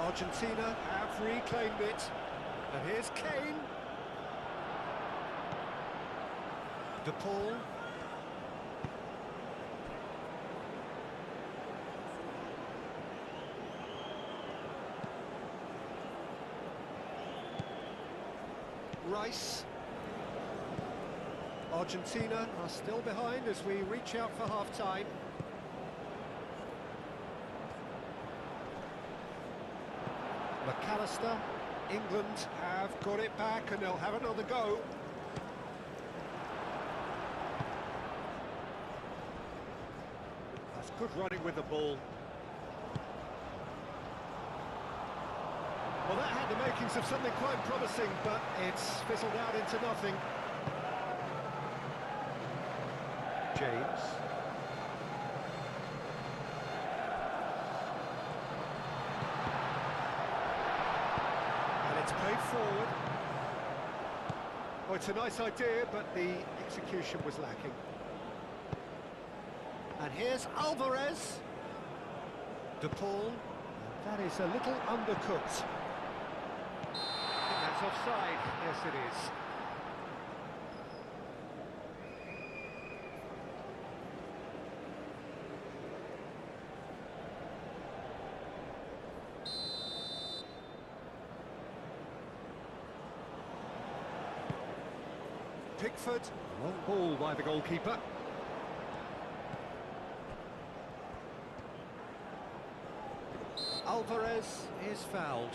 Argentina have reclaimed it. And here's Kane. De Paul. Rice. Argentina are still behind as we reach out for half-time. McAllister. England have got it back and they'll have another go. That's good running with the ball. Well, that had the makings of something quite promising, but it's fizzled out into nothing. James. And it's played forward. Oh, it's a nice idea, but the execution was lacking. And here's Alvarez. De Paul. That is a little undercooked. I think that's offside. Yes, it is. Pickford. Long ball by the goalkeeper. Alvarez is fouled.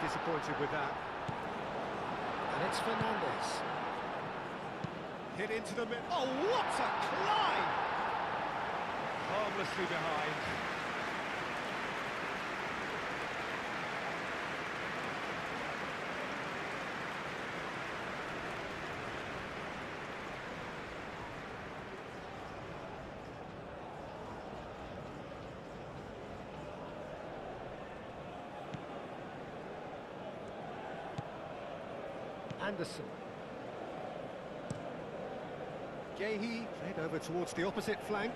Disappointed with that. And it's Fernandez. Hit into the middle. Oh, what a climb! Harmlessly behind. Anderson. Gehi played over towards the opposite flank.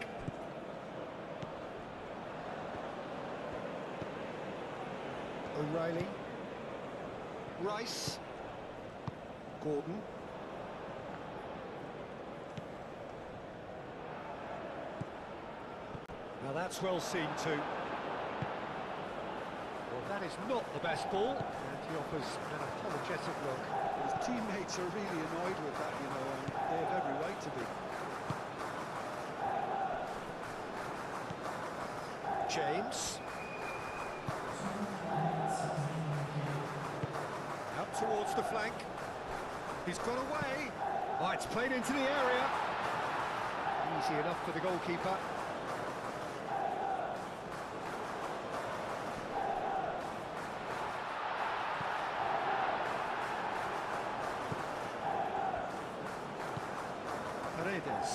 O'Reilly. Rice. Gordon. Now that's well seen too. Well, that is not the best ball, and he offers an apologetic look. His teammates are really annoyed with that, you know, and they have every right to be. James. Out towards the flank. He's got away. Oh, it's played into the area. Easy enough for the goalkeeper. Paredes.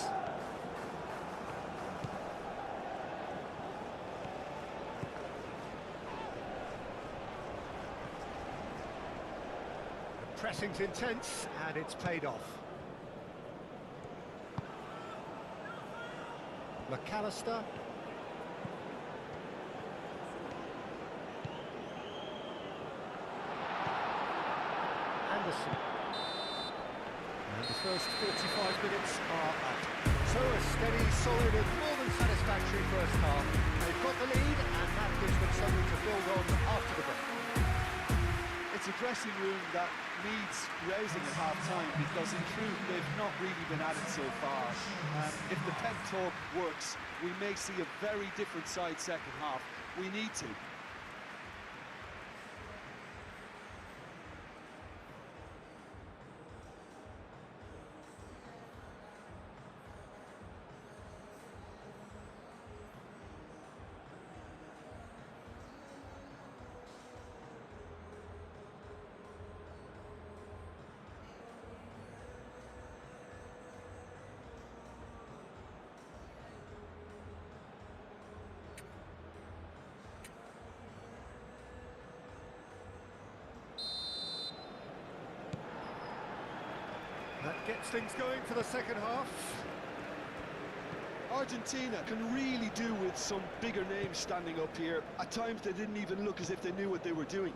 The pressing's intense, and it's paid off. McAllister. Anderson. And the first 45 minutes are up. So a steady, solid and more than satisfactory first half. They've got the lead and that gives them something to build on after the break. It's a dressing room that needs rousing at half-time because in truth they've not really been at it so far. If the pep talk works, we may see a very different side second half. We need to. That gets things going for the second half. Argentina can really do with some bigger names standing up here. At times they didn't even look as if they knew what they were doing.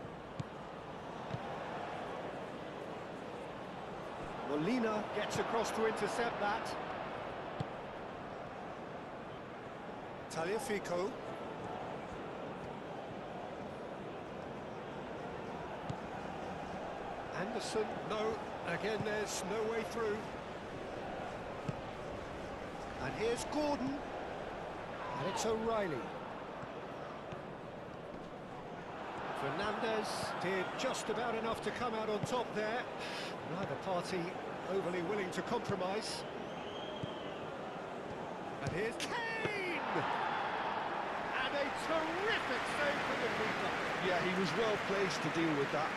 Molina gets across to intercept that. Tagliafico. Anderson, no, again there's no way through. And here's Gordon, and it's O'Reilly. Fernandez did just about enough to come out on top there. Neither party overly willing to compromise. And here's Kane! And a terrific save from the keeper. Yeah, he was well placed to deal with that.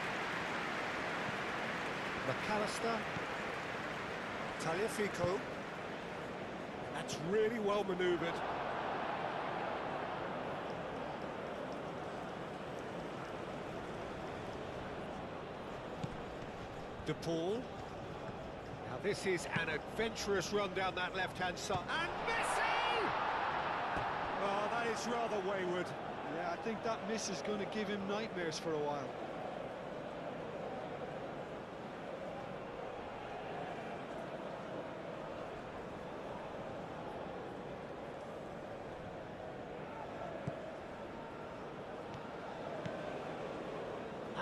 McAllister. Tagliafico. That's really well manoeuvred. De Paul. Now This is an adventurous run down that left-hand side. And Messi! Oh, that is rather wayward. Yeah, I think that miss is going to give him nightmares for a while.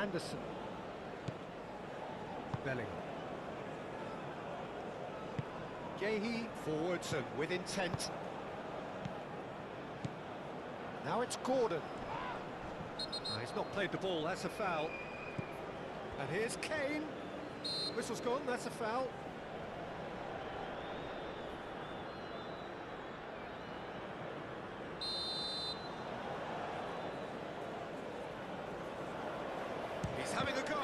Anderson. Bellingham. Gehi forwards and with intent. Now it's Gordon. He's not played the ball, that's a foul. And here's Kane. Whistle's gone, that's a foul. He's having a go.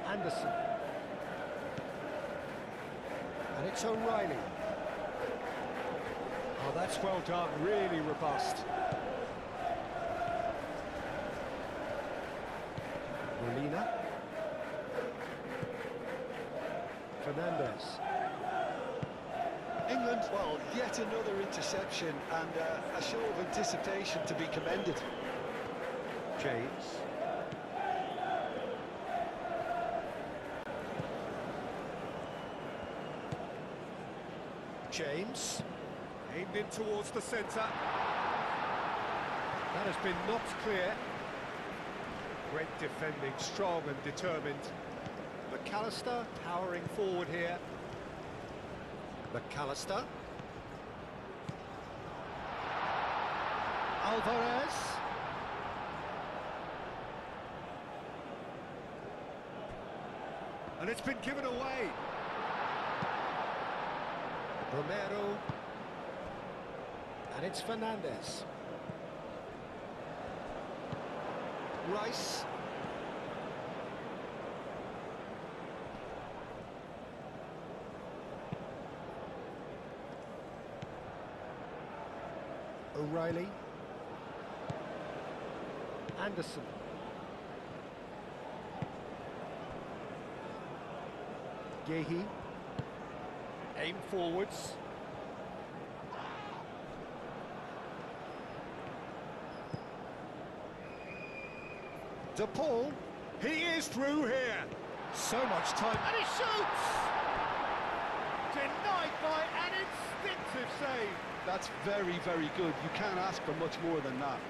Anderson. And it's O'Reilly. Oh, that's well done, really robust. Molina. Fernandez. England, well, yet another interception and a show of anticipation to be commended. James. James. Aimed in towards the centre. That has been knocked clear. Great defending, strong and determined. McAllister powering forward here. McAllister. Alvarez. And it's been given away. Romero. And it's Fernandez. Rice. O'Reilly. Anderson. Gehi. Aim forwards. De Paul. He is through here. So much time. And he shoots! Denied by an instinctive save. That's very, very good. You can't ask for much more than that.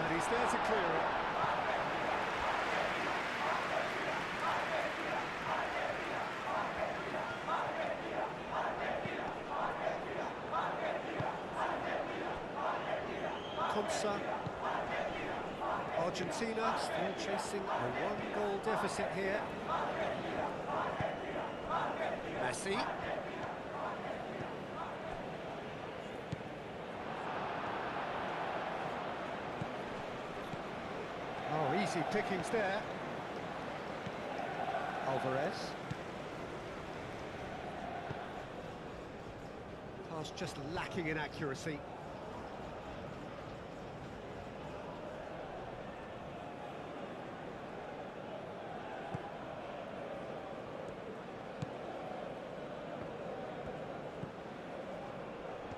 And he's there to clear it. Argentina still chasing a one-goal deficit here. Messi. Oh, easy pickings there. Alvarez. Pass just lacking in accuracy.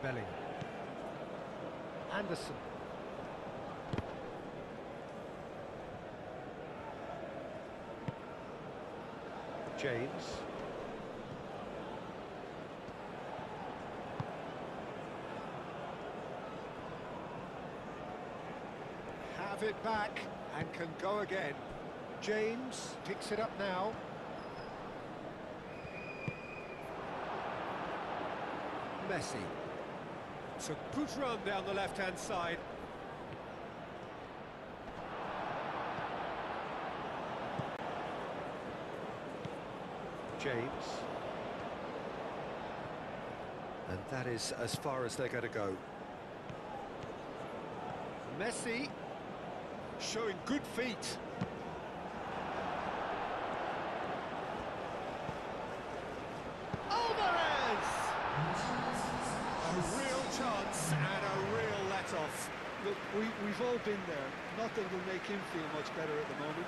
Bellingham. Anderson. James. Have it back and can go again. James picks it up now. Messi. It's a good run down the left-hand side. James. And that is as far as they're going to go. Messi, showing good feet. Alvarez! A real chance and a real let-off. Look, we've all been there. Nothing will make him feel much better at the moment.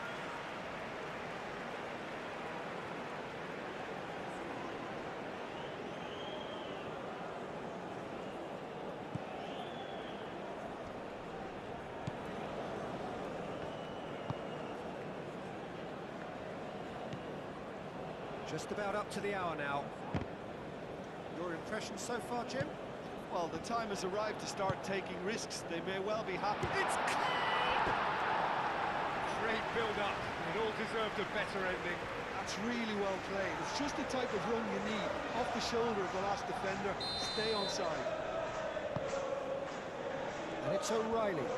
Just about up to the hour now. Your impression so far, Jim? Well, the time has arrived to start taking risks. They may well be happy. It's clear! Great build-up. It all deserved a better ending. That's really well played. It's just the type of run you need. Off the shoulder of the last defender. Stay onside. And it's O'Reilly.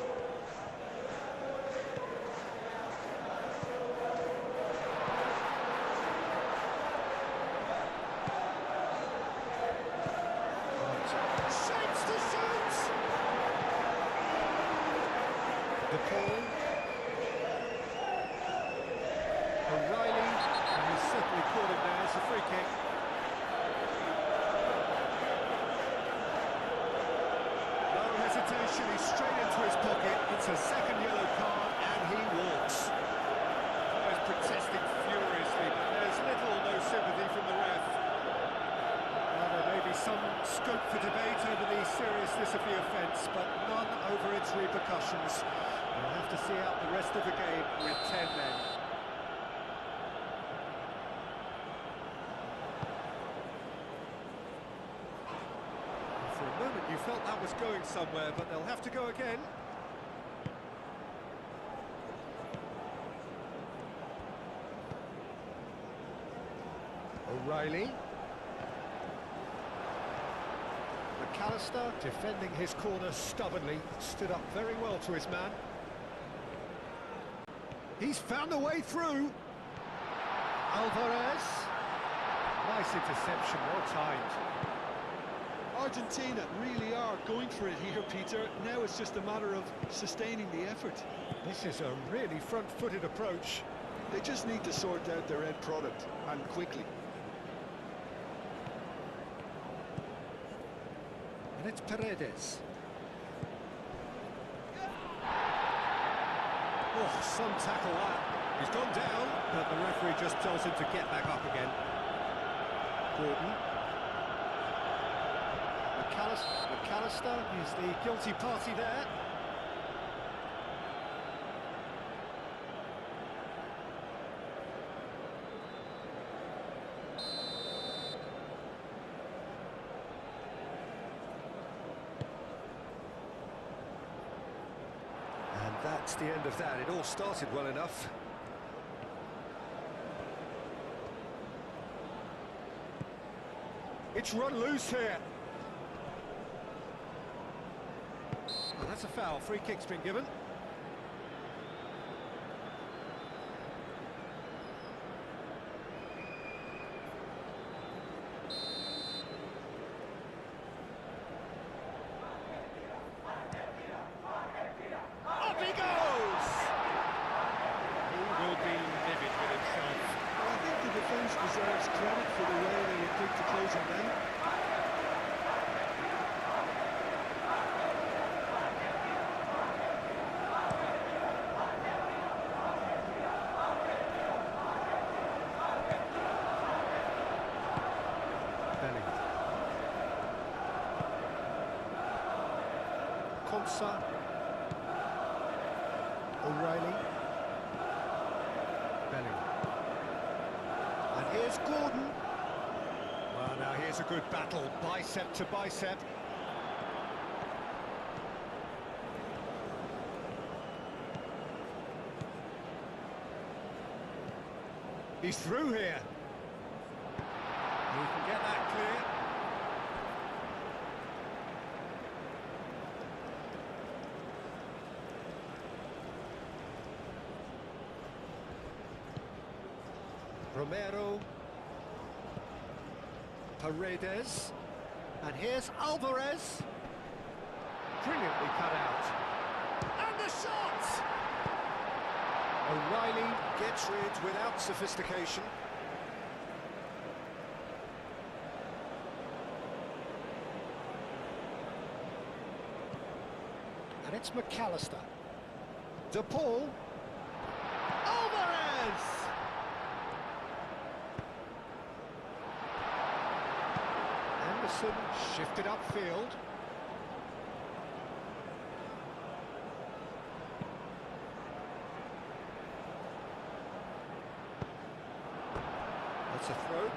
O'Reilly, and he's certainly caught it there. It's a free kick. No hesitation, he's straight into his pocket. It's a second yellow card, and he walks. Players protesting furiously, but there's little or no sympathy from the ref. Well, there may be some scope for debate over the seriousness of the offence, but none over its repercussions. We'll have to see out the rest of the game with 10 men. For a moment you felt that was going somewhere, but they'll have to go again. O'Reilly. McAllister defending his corner stubbornly, stood up very well to his man. He's found a way through. Alvarez. Nice interception, well timed. Argentina really are going for it here, Peter. Now it's just a matter of sustaining the effort. This is a really front-footed approach. They just need to sort out their end product, and quickly. And it's Paredes. Oh, some tackle that. He's gone down, but the referee just tells him to get back up again. Gordon. McAllister is the guilty party there. And that's the end of that. It all started well enough. It's run loose here. Well, that's a foul. Free kick's been given. Up he goes! He will be livid with himself. Well, I think the defence deserves credit for the way they were quick to close him down. Konsa. O'Reilly. Belling. And here's Gordon. Well, now here's a good battle, bicep to bicep. He's through here. He can get that clear. Romero, Paredes, and here's Alvarez. Brilliantly cut out. And the shot! O'Reilly gets rid without sophistication. And it's McAllister. De Paul. Alvarez! Anderson shifted upfield. That's a throw.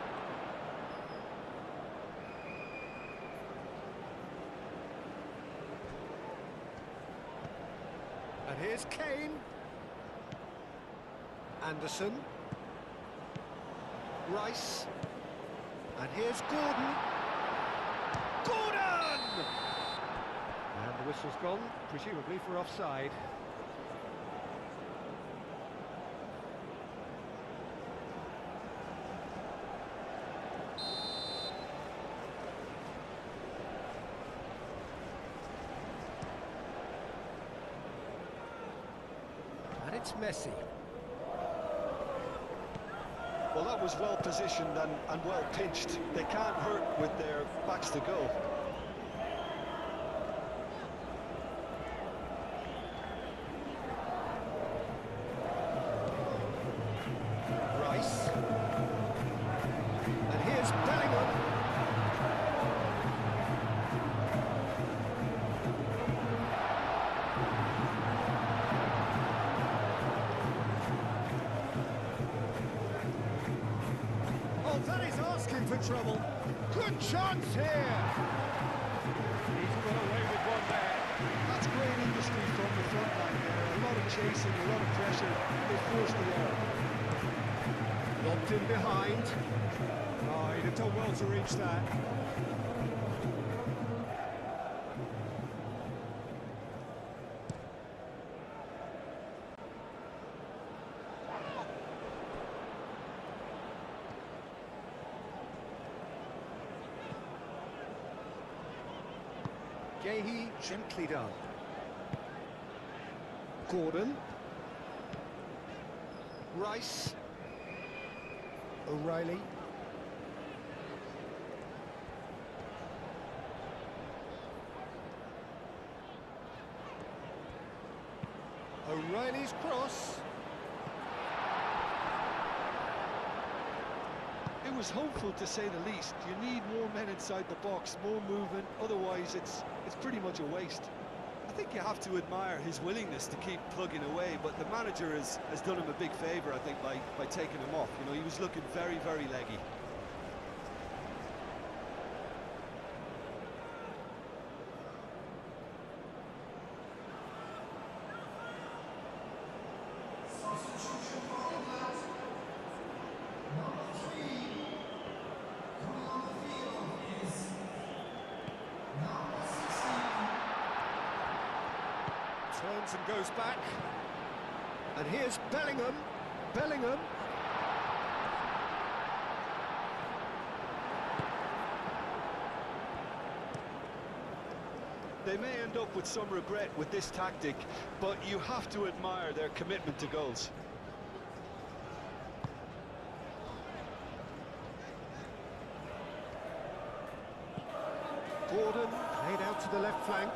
And here's Kane. Anderson. Rice. And here's Gordon. Gordon! And the whistle's gone, presumably for offside. And it's Messi. Well, that was well positioned and well pinched. They can't hurt with their backs to goal. Rice. And here's Bellingham. Oh, that is asking for trouble. Good chance here. He's got away with one there. That's great industry from the front line there. A lot of chasing, a lot of pressure. They forced the error. Locked in behind. Oh, he'd have done well to reach that. Gahey gently done. Gordon. Rice. O'Reilly. O'Reilly's cross. It was hopeful, to say the least. You need more men inside the box, more movement, otherwise it's pretty much a waste. I think you have to admire his willingness to keep plugging away, but the manager has done him a big favour, I think, by taking him off. You know, he was looking very, very leggy. Turns and goes back. And here's Bellingham. Bellingham. They may end up with some regret with this tactic, but you have to admire their commitment to goals. Gordon played out to the left flank.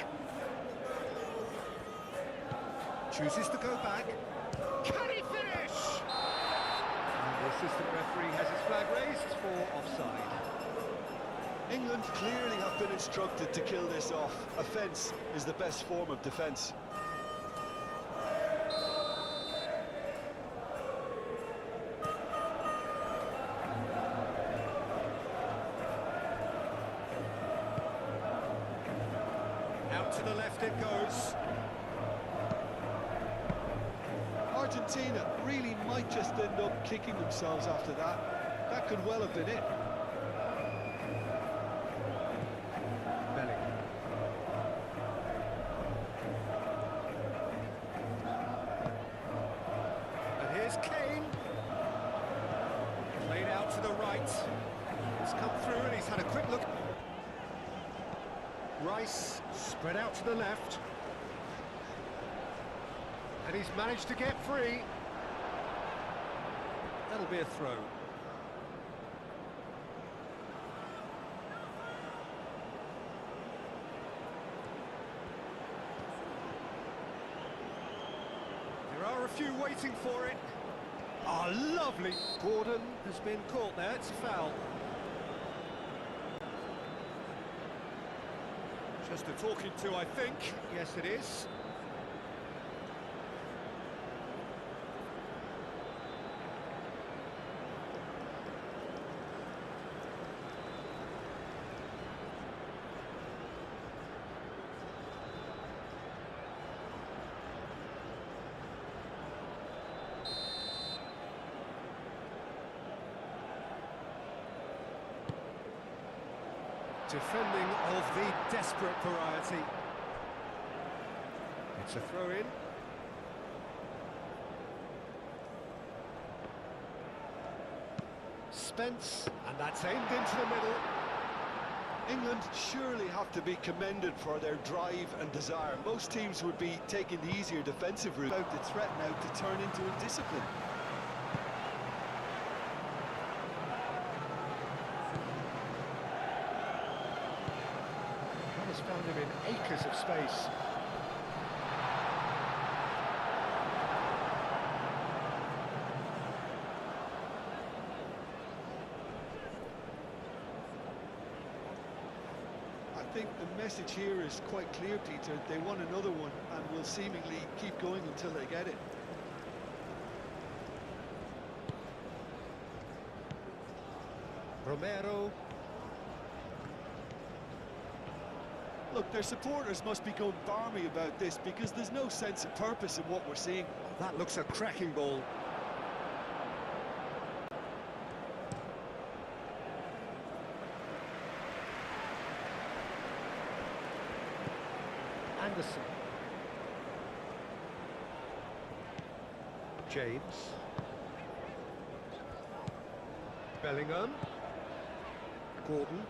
Chooses to go back. Can he finish? And the assistant referee has his flag raised for offside. England clearly have been instructed to kill this off. Offence is the best form of defence. Out to the left it goes. Argentina really might just end up kicking themselves after that. That could well have been it. Bellingham. And here's Kane. Played out to the right. He's come through and he's had a quick look. Rice spread out to the left. And he's managed to get free. That'll be a throw. There are a few waiting for it. Oh, lovely. Gordon has been caught there. It's a foul. Just a talking to, I think. Yes, it is. Defending of the desperate variety. It's a throw-in. Spence, and that's aimed into the middle. England surely have to be commended for their drive and desire. Most teams would be taking the easier defensive route. About the threat now to turn into a discipline. Has found him in acres of space. I think the message here is quite clear, Peter. They want another one and will seemingly keep going until they get it. Romero. Look, their supporters must be going barmy about this because there's no sense of purpose in what we're seeing. That looks a cracking ball. Anderson. James. Bellingham. Gordon.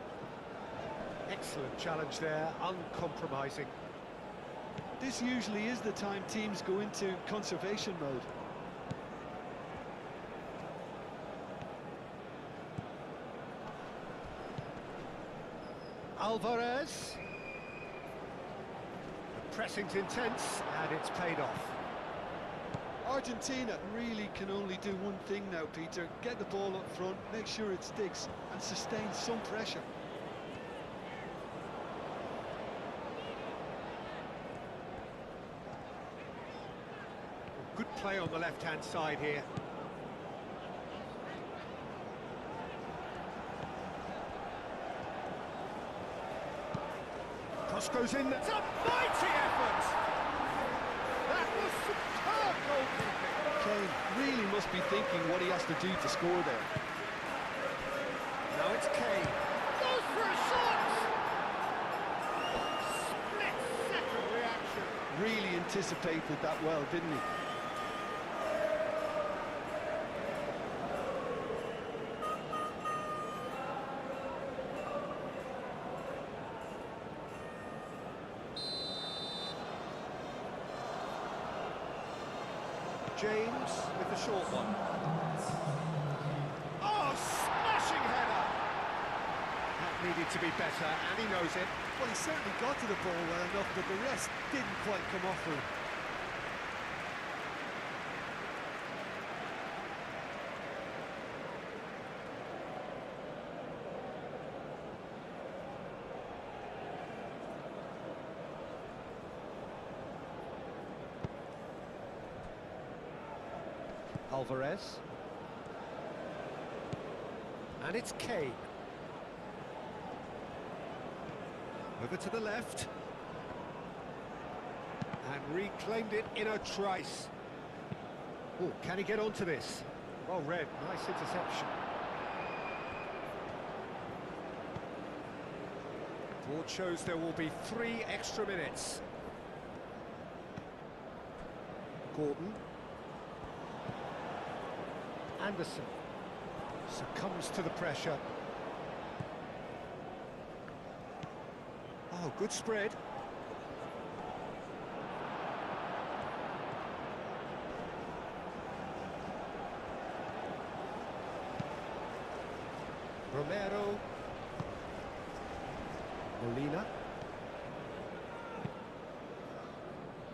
Excellent challenge there, uncompromising. This usually is the time teams go into conservation mode. Alvarez. The pressing's intense, and it's paid off. Argentina really can only do one thing now, Peter. Get the ball up front, make sure it sticks, and sustain some pressure. Good play on the left-hand side here. Cross goes in. It's a mighty effort! That was superb goalkeeping. Kane really must be thinking what he has to do to score there. Now it's Kane. Goes for a shot! Split-second reaction. Really anticipated that well, didn't he? James with the short one. Oh, smashing header! That needed to be better, and he knows it. Well, he certainly got to the ball well enough, but the rest didn't quite come off for him. Alvarez. And it's Kane. Over to the left. And reclaimed it in a trice. Oh, can he get onto this? Well read, nice interception. Board shows there will be 3 extra minutes. Gordon. Anderson succumbs to the pressure. Oh, good spread.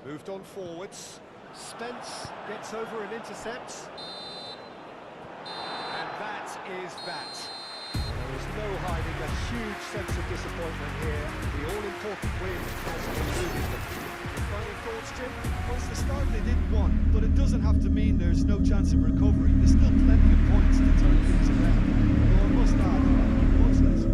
Moved on forwards. Spence gets over and intercepts. And that is that. There is no hiding a huge sense of disappointment here. The all-important win has eluded them. Your final thoughts, Jim? Well, it's the start they didn't want, but it doesn't have to mean there's no chance of recovery. There's still plenty of points to turn things around. Though I must add, much less.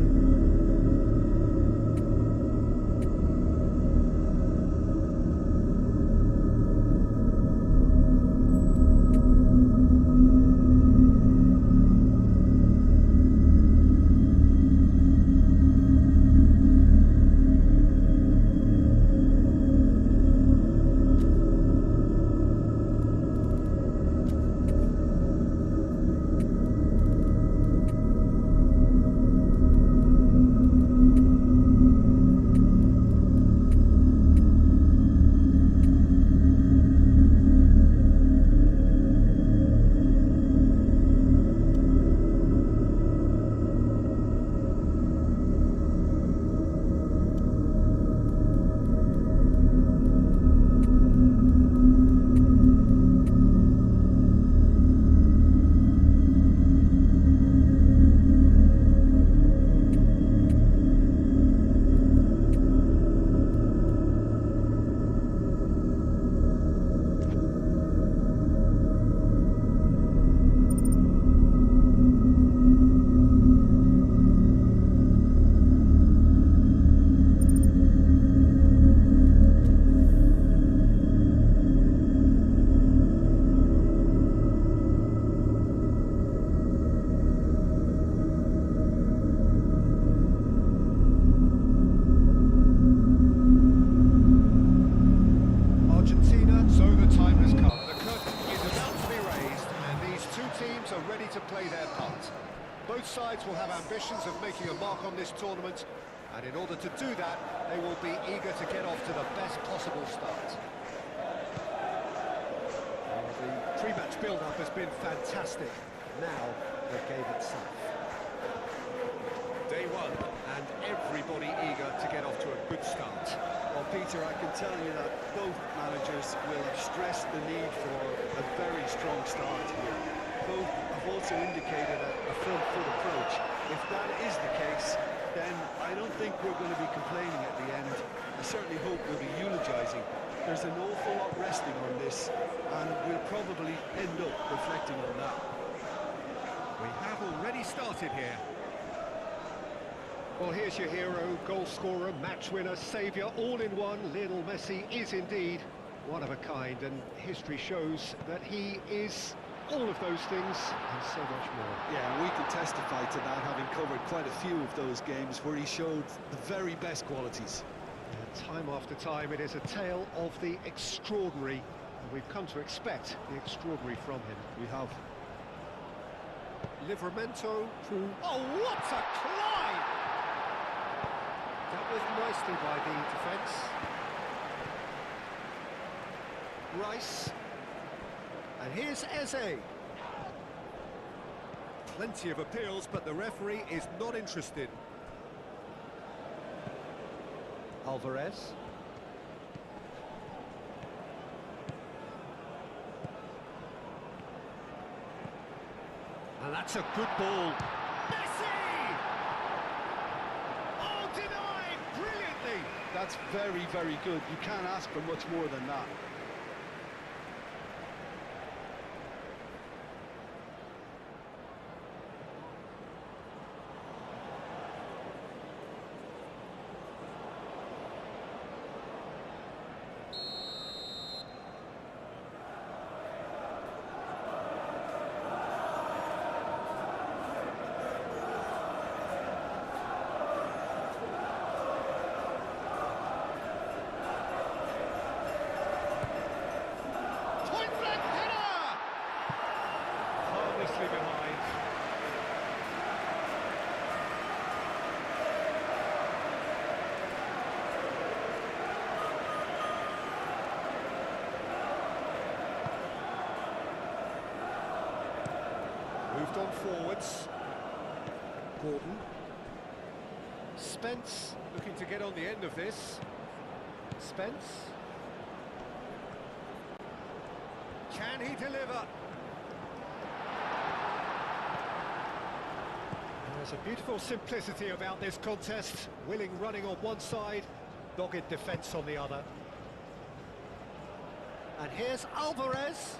Both sides will have ambitions of making a mark on this tournament, and in order to do that, they will be eager to get off to the best possible start. Well, the pre-match build-up has been fantastic. Now, the game itself. Day one, and everybody eager to get off to a good start. Well, Peter, I can tell you that both managers will have stressed the need for a very strong start here. Both have also indicated a front foot approach. If that is the case, then I don't think we're going to be complaining at the end. I certainly hope we'll be eulogising. There's an awful lot resting on this, and we'll probably end up reflecting on that. We have already started here. Well, here's your hero, goal scorer, match winner, saviour, all in one. Lionel Messi is indeed one of a kind, and history shows that he is all of those things and so much more. Yeah, we can testify to that, having covered quite a few of those games where he showed the very best qualities. Time after time, it is a tale of the extraordinary, and we've come to expect the extraordinary from him. We have. Livramento through. Oh, what a climb! Dealt with nicely by the defence. Rice. And here's Eze. Plenty of appeals, but the referee is not interested. Alvarez. And that's a good ball. Messi! Oh, denied brilliantly! That's very, very good. You can't ask for much more than that. Behind. Moved on forwards. Gordon. Spence looking to get on the end of this. Spence. Can he deliver? There's a beautiful simplicity about this contest. Willing running on one side, dogged defence on the other. And here's Alvarez.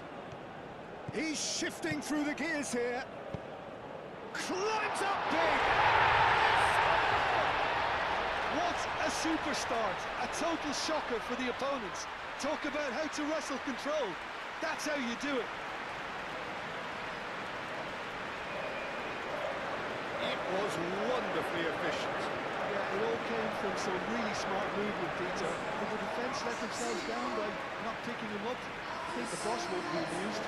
He's shifting through the gears here. Climbs up big! What a super start! A total shocker for the opponents. Talk about how to wrestle control. That's how you do it. It was wonderfully efficient. Yeah, it all came from some really smart movement, Peter. If the defence let themselves down by not picking him up, I think the boss won't be amused.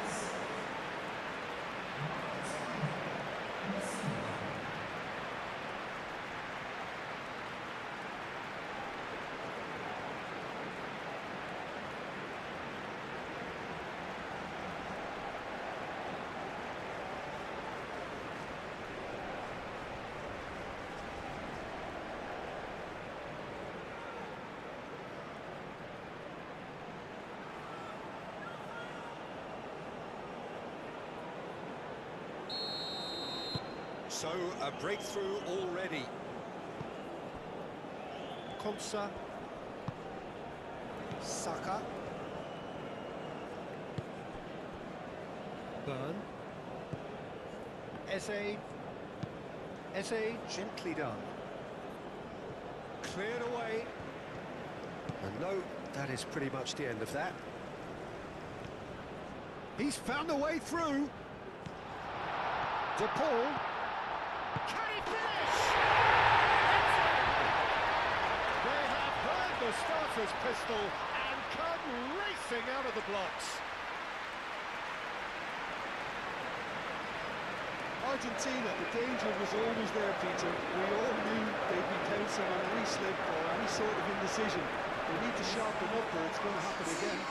So, a breakthrough already. Konsa. Saka. Burn. Eze. Gently done. Cleared away. And no, that is pretty much the end of that. He's found a way through. De Paul. Can he finish? They have heard the starter's pistol and come racing out of the blocks. Argentina, the danger was always there, Peter. We all knew they'd be pouncing on any slip or any sort of indecision. They need to sharpen up or it's going to happen again.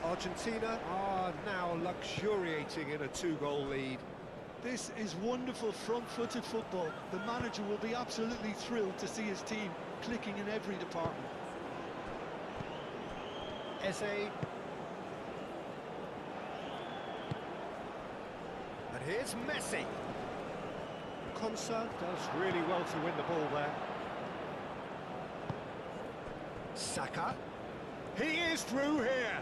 Argentina are now luxuriating in a two-goal lead. This is wonderful front-footed football. The manager will be absolutely thrilled to see his team clicking in every department. Eze. And here's Messi. Konsa does really well to win the ball there. Saka. He is through here.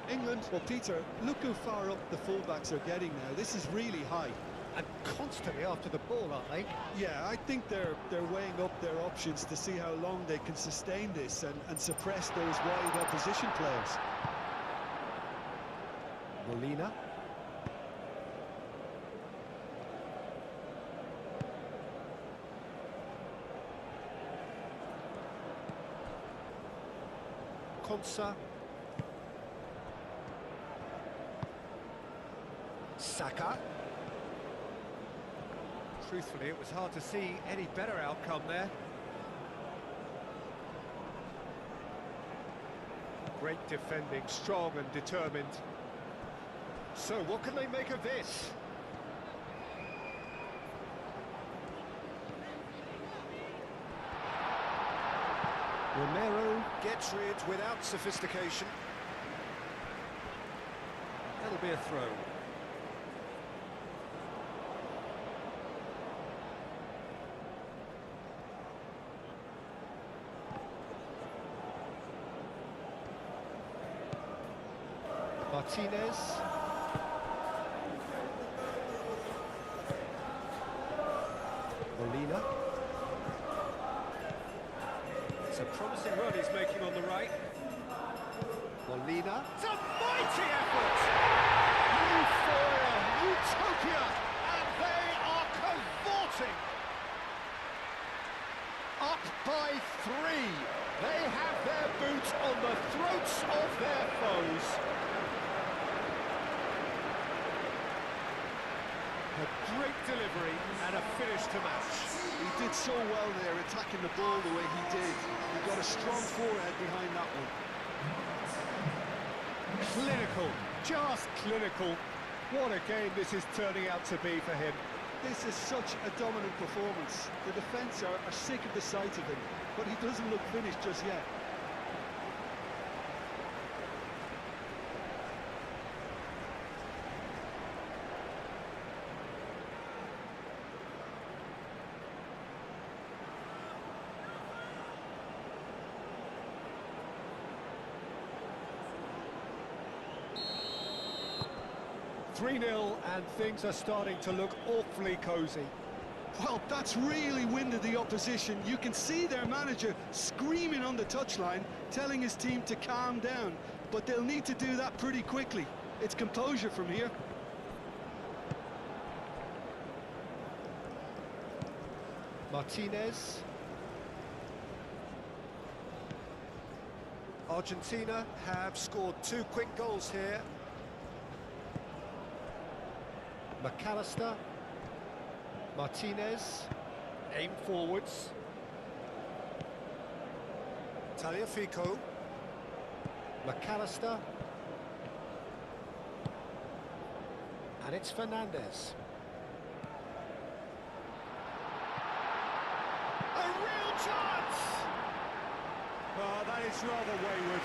England, well, Peter, look how far up the fullbacks are getting now. This is really high. And constantly after the ball, aren't they? Yeah, I think they're weighing up their options to see how long they can sustain this and suppress those wide opposition players. Molina. Konsa. Saka. Truthfully, it was hard to see any better outcome there. Great defending, strong and determined. So, what can they make of this? Romero gets rid without sophistication. That'll be a throw. Martinez. Molina. It's a promising run he's making on the right. Molina. It's a mighty effort! Euphoria, utopia, and they are cavorting. Up by 3. They have their boots on the throats of their foes. A great delivery and a finish to match. He did so well there, attacking the ball the way he did. He got a strong forehead behind that one. Clinical, just clinical. What a game this is turning out to be for him. This is such a dominant performance. The defence are sick of the sight of him, but he doesn't look finished just yet. Three-0, and things are starting to look awfully cosy. Well, that's really winded the opposition. You can see their manager screaming on the touchline, telling his team to calm down, but they'll need to do that pretty quickly. It's composure from here. Martinez. Argentina have scored 2 quick goals here. McAllister. Martinez. Aim forwards. Tagliafico. McAllister. And it's Fernandez. A real chance! Oh, that is rather wayward.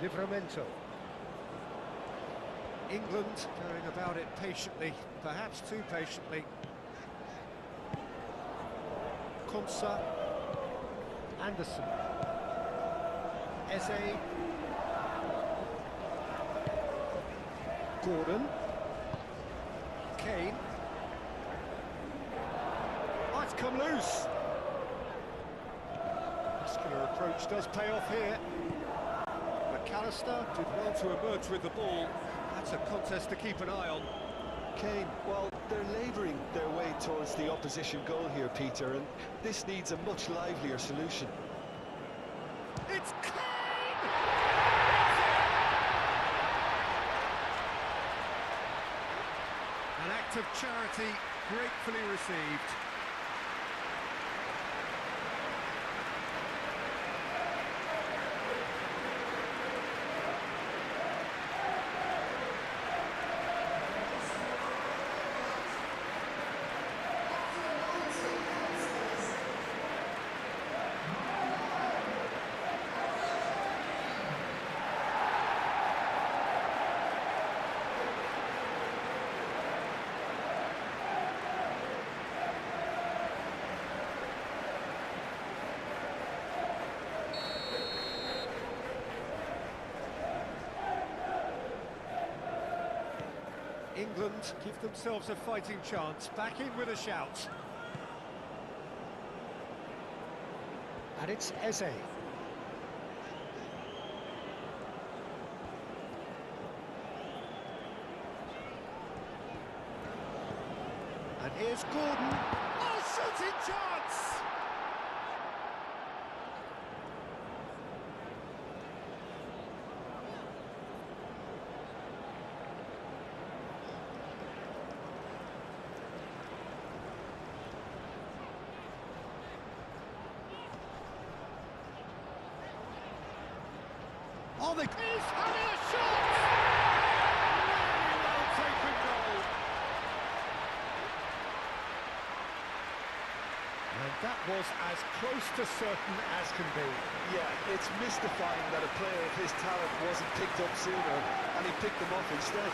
Livramento. England going about it patiently, perhaps too patiently. Konsa. Anderson. Eze. Gordon. Kane. Oh, it's come loose. Muscular approach does pay off here. McAllister did well to emerge with the ball. That's a contest to keep an eye on. Kane, well, they're labouring their way towards the opposition goal here, Peter, and this needs a much livelier solution. It's Kane! An act of charity gratefully received. England give themselves a fighting chance, back in with a shout. And it's Eze. And here's Gordon. Oh, shooting chance! Oh, he's having a shot! Really well taken goal. And that was as close to certain as can be. Yeah, it's mystifying that a player of his talent wasn't picked up sooner, and he picked them up instead.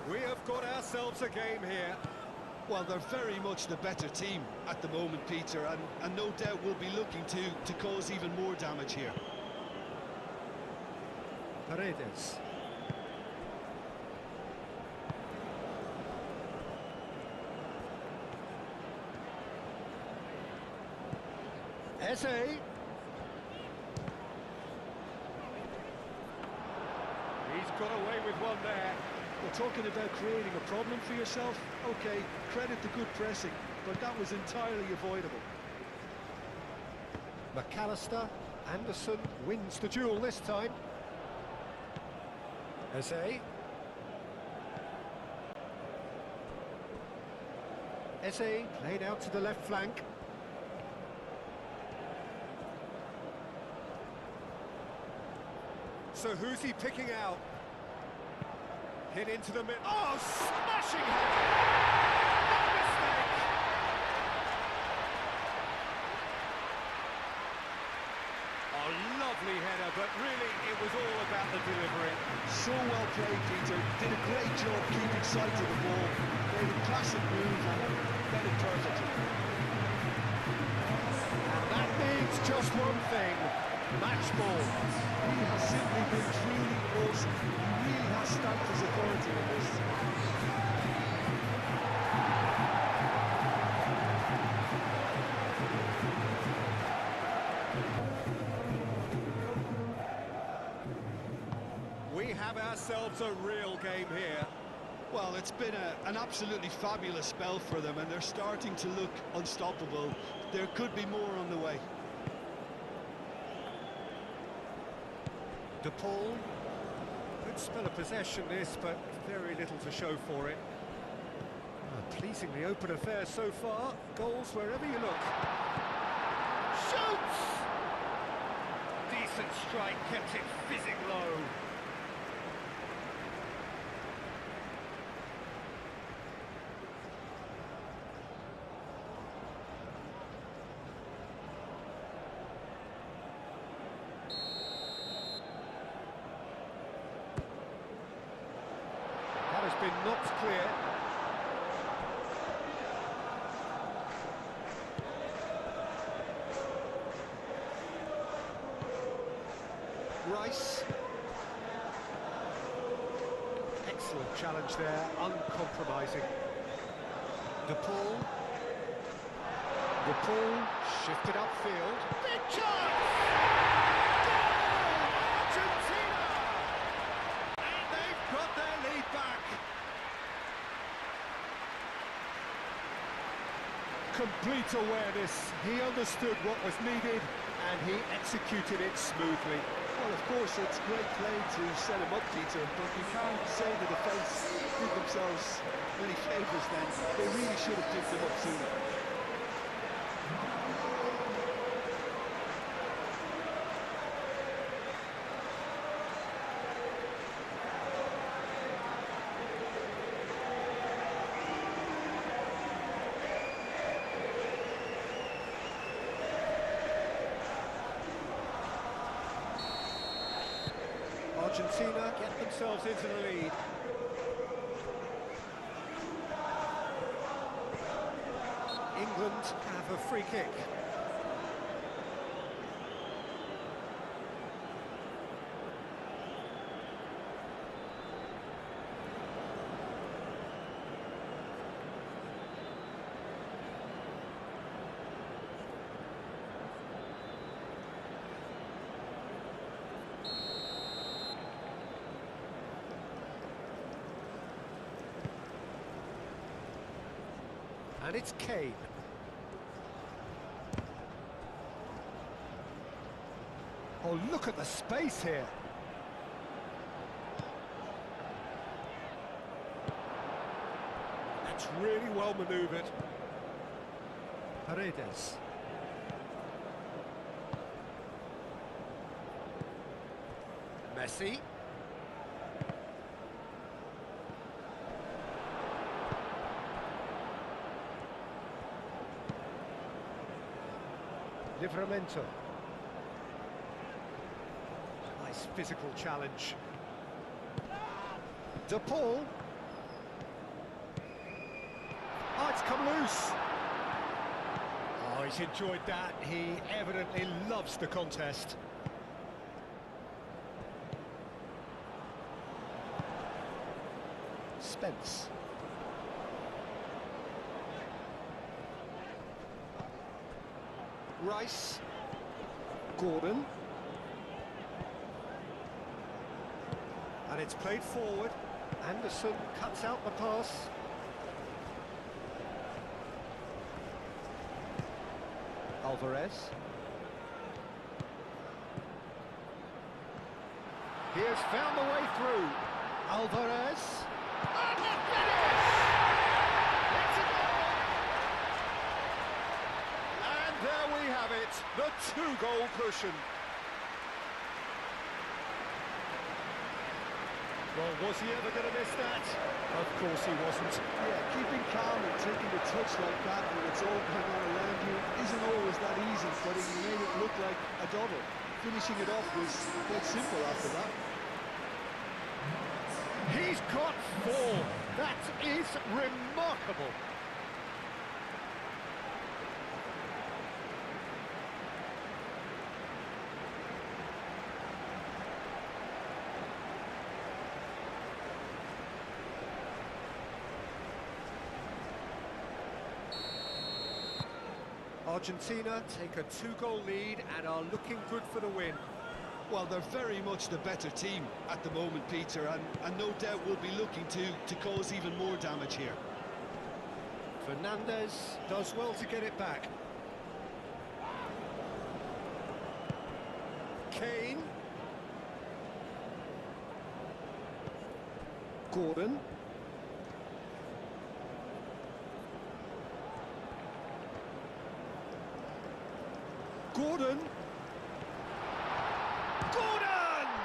We have got ourselves a game here. Well, they're very much the better team at the moment, Peter, and no doubt will be looking to cause even more damage here. Paredes. Eze. He's got away with one there. We're talking about creating a problem for yourself. Okay, credit the good pressing, but that was entirely avoidable. McAllister. Anderson wins the duel this time. Eze. Eze played out to the left flank. So who's he picking out? Hit into the middle. Oh, smashing header! No mistake! Oh, lovely header, but really it was all about the delivery. So well played, Peter. Did a great job keeping sight of the ball. Made a classic move and got it perfectly. And that means just one thing. Match ball. He has simply been truly awesome. He really has stamped his authority on this. We have ourselves a real game here. Well, it's been an absolutely fabulous spell for them, and they're starting to look unstoppable. There could be more on the way. De Paul. Good spell of possession this, but very little to show for it. A pleasingly open affair so far. Goals wherever you look. Shoots! Decent strike, kept it fizzing low. That has been knocked clear. Rice. Excellent challenge there, uncompromising. De Paul. De Paul shifted upfield. Big chance! Goal! Argentina! And they've got their lead back. Complete awareness. He understood what was needed and he executed it smoothly. Well, of course, it's great play to set him up, Peter, but you can't say the defence did themselves any favours then. They really should have picked him up sooner. Argentina get themselves into the lead. England have a free kick. And it's Kane. Oh, look at the space here. That's really well manoeuvred. Paredes. Messi. Livramento. Nice physical challenge. De Paul. come loose. Oh, he's enjoyed that. He evidently loves the contest. Spence. Rice. Gordon. And it's played forward. Anderson cuts out the pass. Alvarez. He has found the way through. Alvarez. And the finish! It's a goal! And there we have it, the two-goal cushion. Well, was he ever going to miss that? Of course he wasn't. Yeah, keeping calm and taking a touch like that when it's all going on around you isn't always that easy, but he made it look like a double. Finishing it off was quite simple after that. He's got 4. That is remarkable. Argentina take a 2-goal lead and are looking good for the win. Well, they're very much the better team at the moment, Peter, and no doubt will be looking to cause even more damage here. Fernandez does well to get it back. Kane. Gordon. Gordon! Gordon!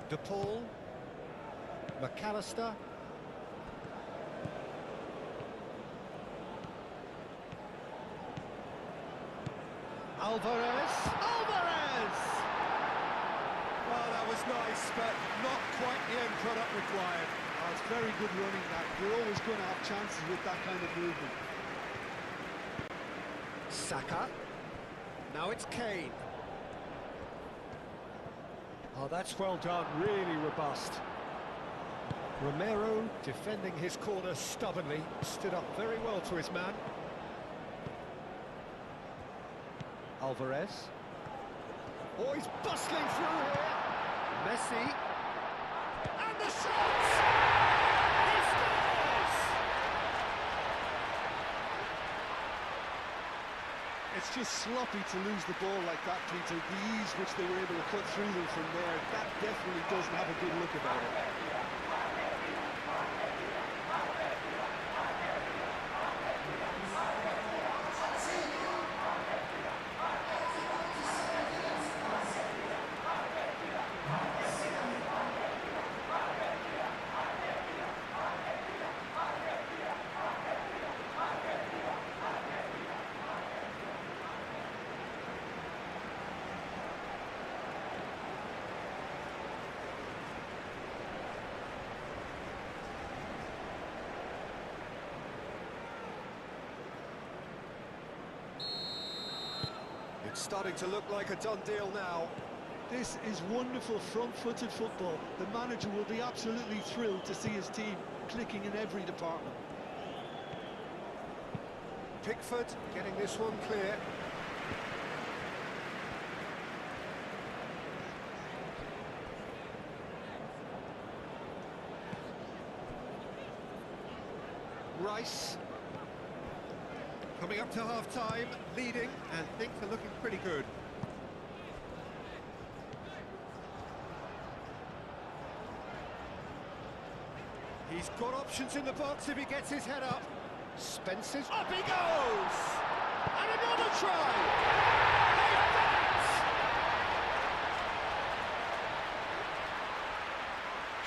DePaul. McAllister. Alvarez! Alvarez! Well, that was nice, but not quite the end product required. Oh, it's very good running that. You're always going to have chances with that kind of movement. Saka. Now it's Kane. Oh, that's well done, really robust. Romero defending his corner stubbornly, stood up very well to his man. Alvarez. Oh, he's bustling through here. Messi. And the shot! He scores! It's just sloppy to lose the ball like that, Peter. The ease which they were able to cut through them from there, that definitely doesn't have a good look about it. It's starting to look like a done deal now. This is wonderful front-footed football. The manager will be absolutely thrilled to see his team clicking in every department. Pickford getting this one clear. Rice. Coming up to half-time, leading, and things are looking pretty good. He's got options in the box if he gets his head up. Spencer's up he goes! And another try! They've done it!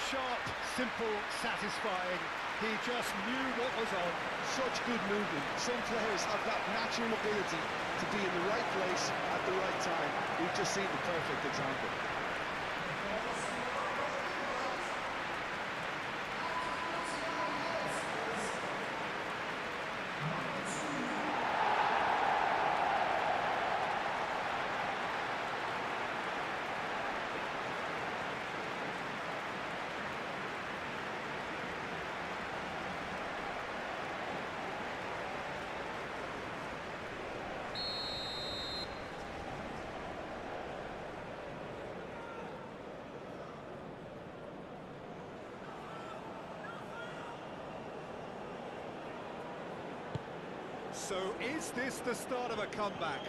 Sharp, simple, satisfying. He just knew what was on. Such good movement. Some players have that natural ability to be in the right place at the right time. We've just seen the perfect example. So is this the start of a comeback?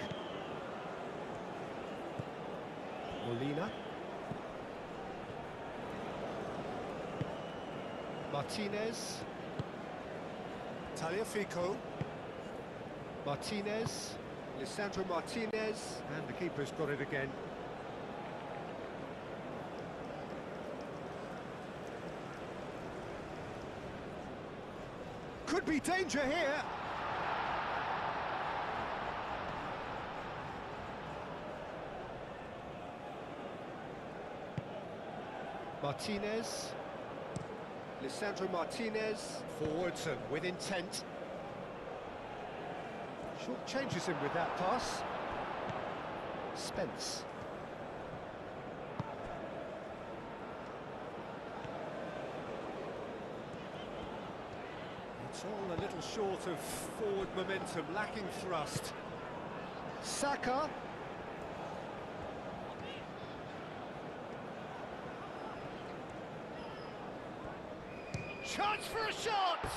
Molina. Martinez. Tagliafico. Martinez. Lisandro Martinez. And the keeper's got it again. Could be danger here. Martinez. Lisandro Martinez. Forwards and with intent. Short changes him with that pass. Spence. It's all a little short of forward momentum, lacking thrust. Saka. Chance for a shot!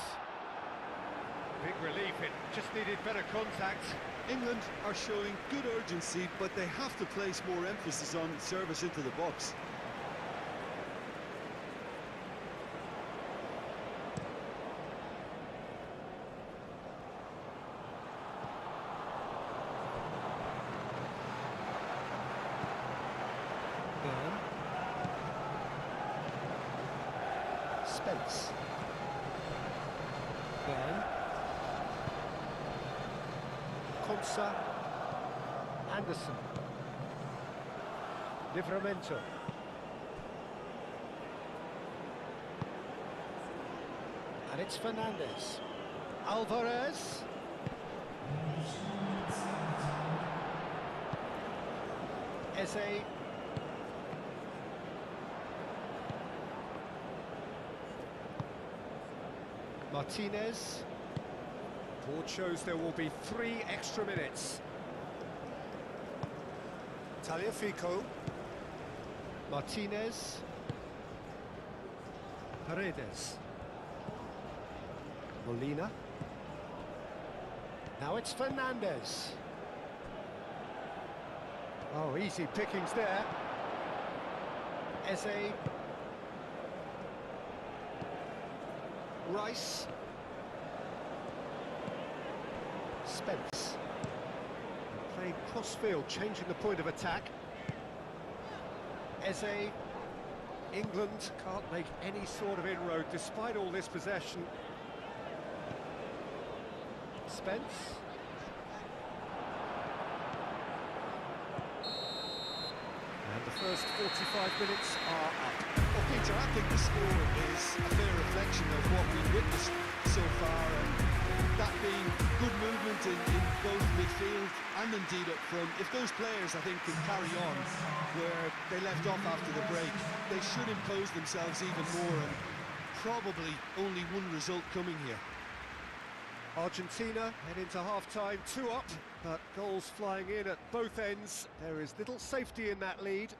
Big relief, it just needed better contact. England are showing good urgency, but they have to place more emphasis on service into the box. Spence. Byrne. Konsa. Anderson. Livramento. And it's Fernandez. Alvarez. Eze. Martinez. Board shows there will be 3 extra minutes. Tagliafico. Martinez. Paredes. Molina. Now it's Fernandez. Oh, easy pickings there. Eze. Rice. Spence. Playing cross-field, changing the point of attack. Eze. England can't make any sort of inroad despite all this possession. Spence. And the first 45 minutes are up. Well, Peter, I think the score is a fair reflection of what we've witnessed so far, and that being good movement in both midfield and indeed up front. If those players, I think, can carry on where they left off after the break, they should impose themselves even more, and probably only one result coming here. Argentina head into half-time, 2 up, but goals flying in at both ends. There is little safety in that lead.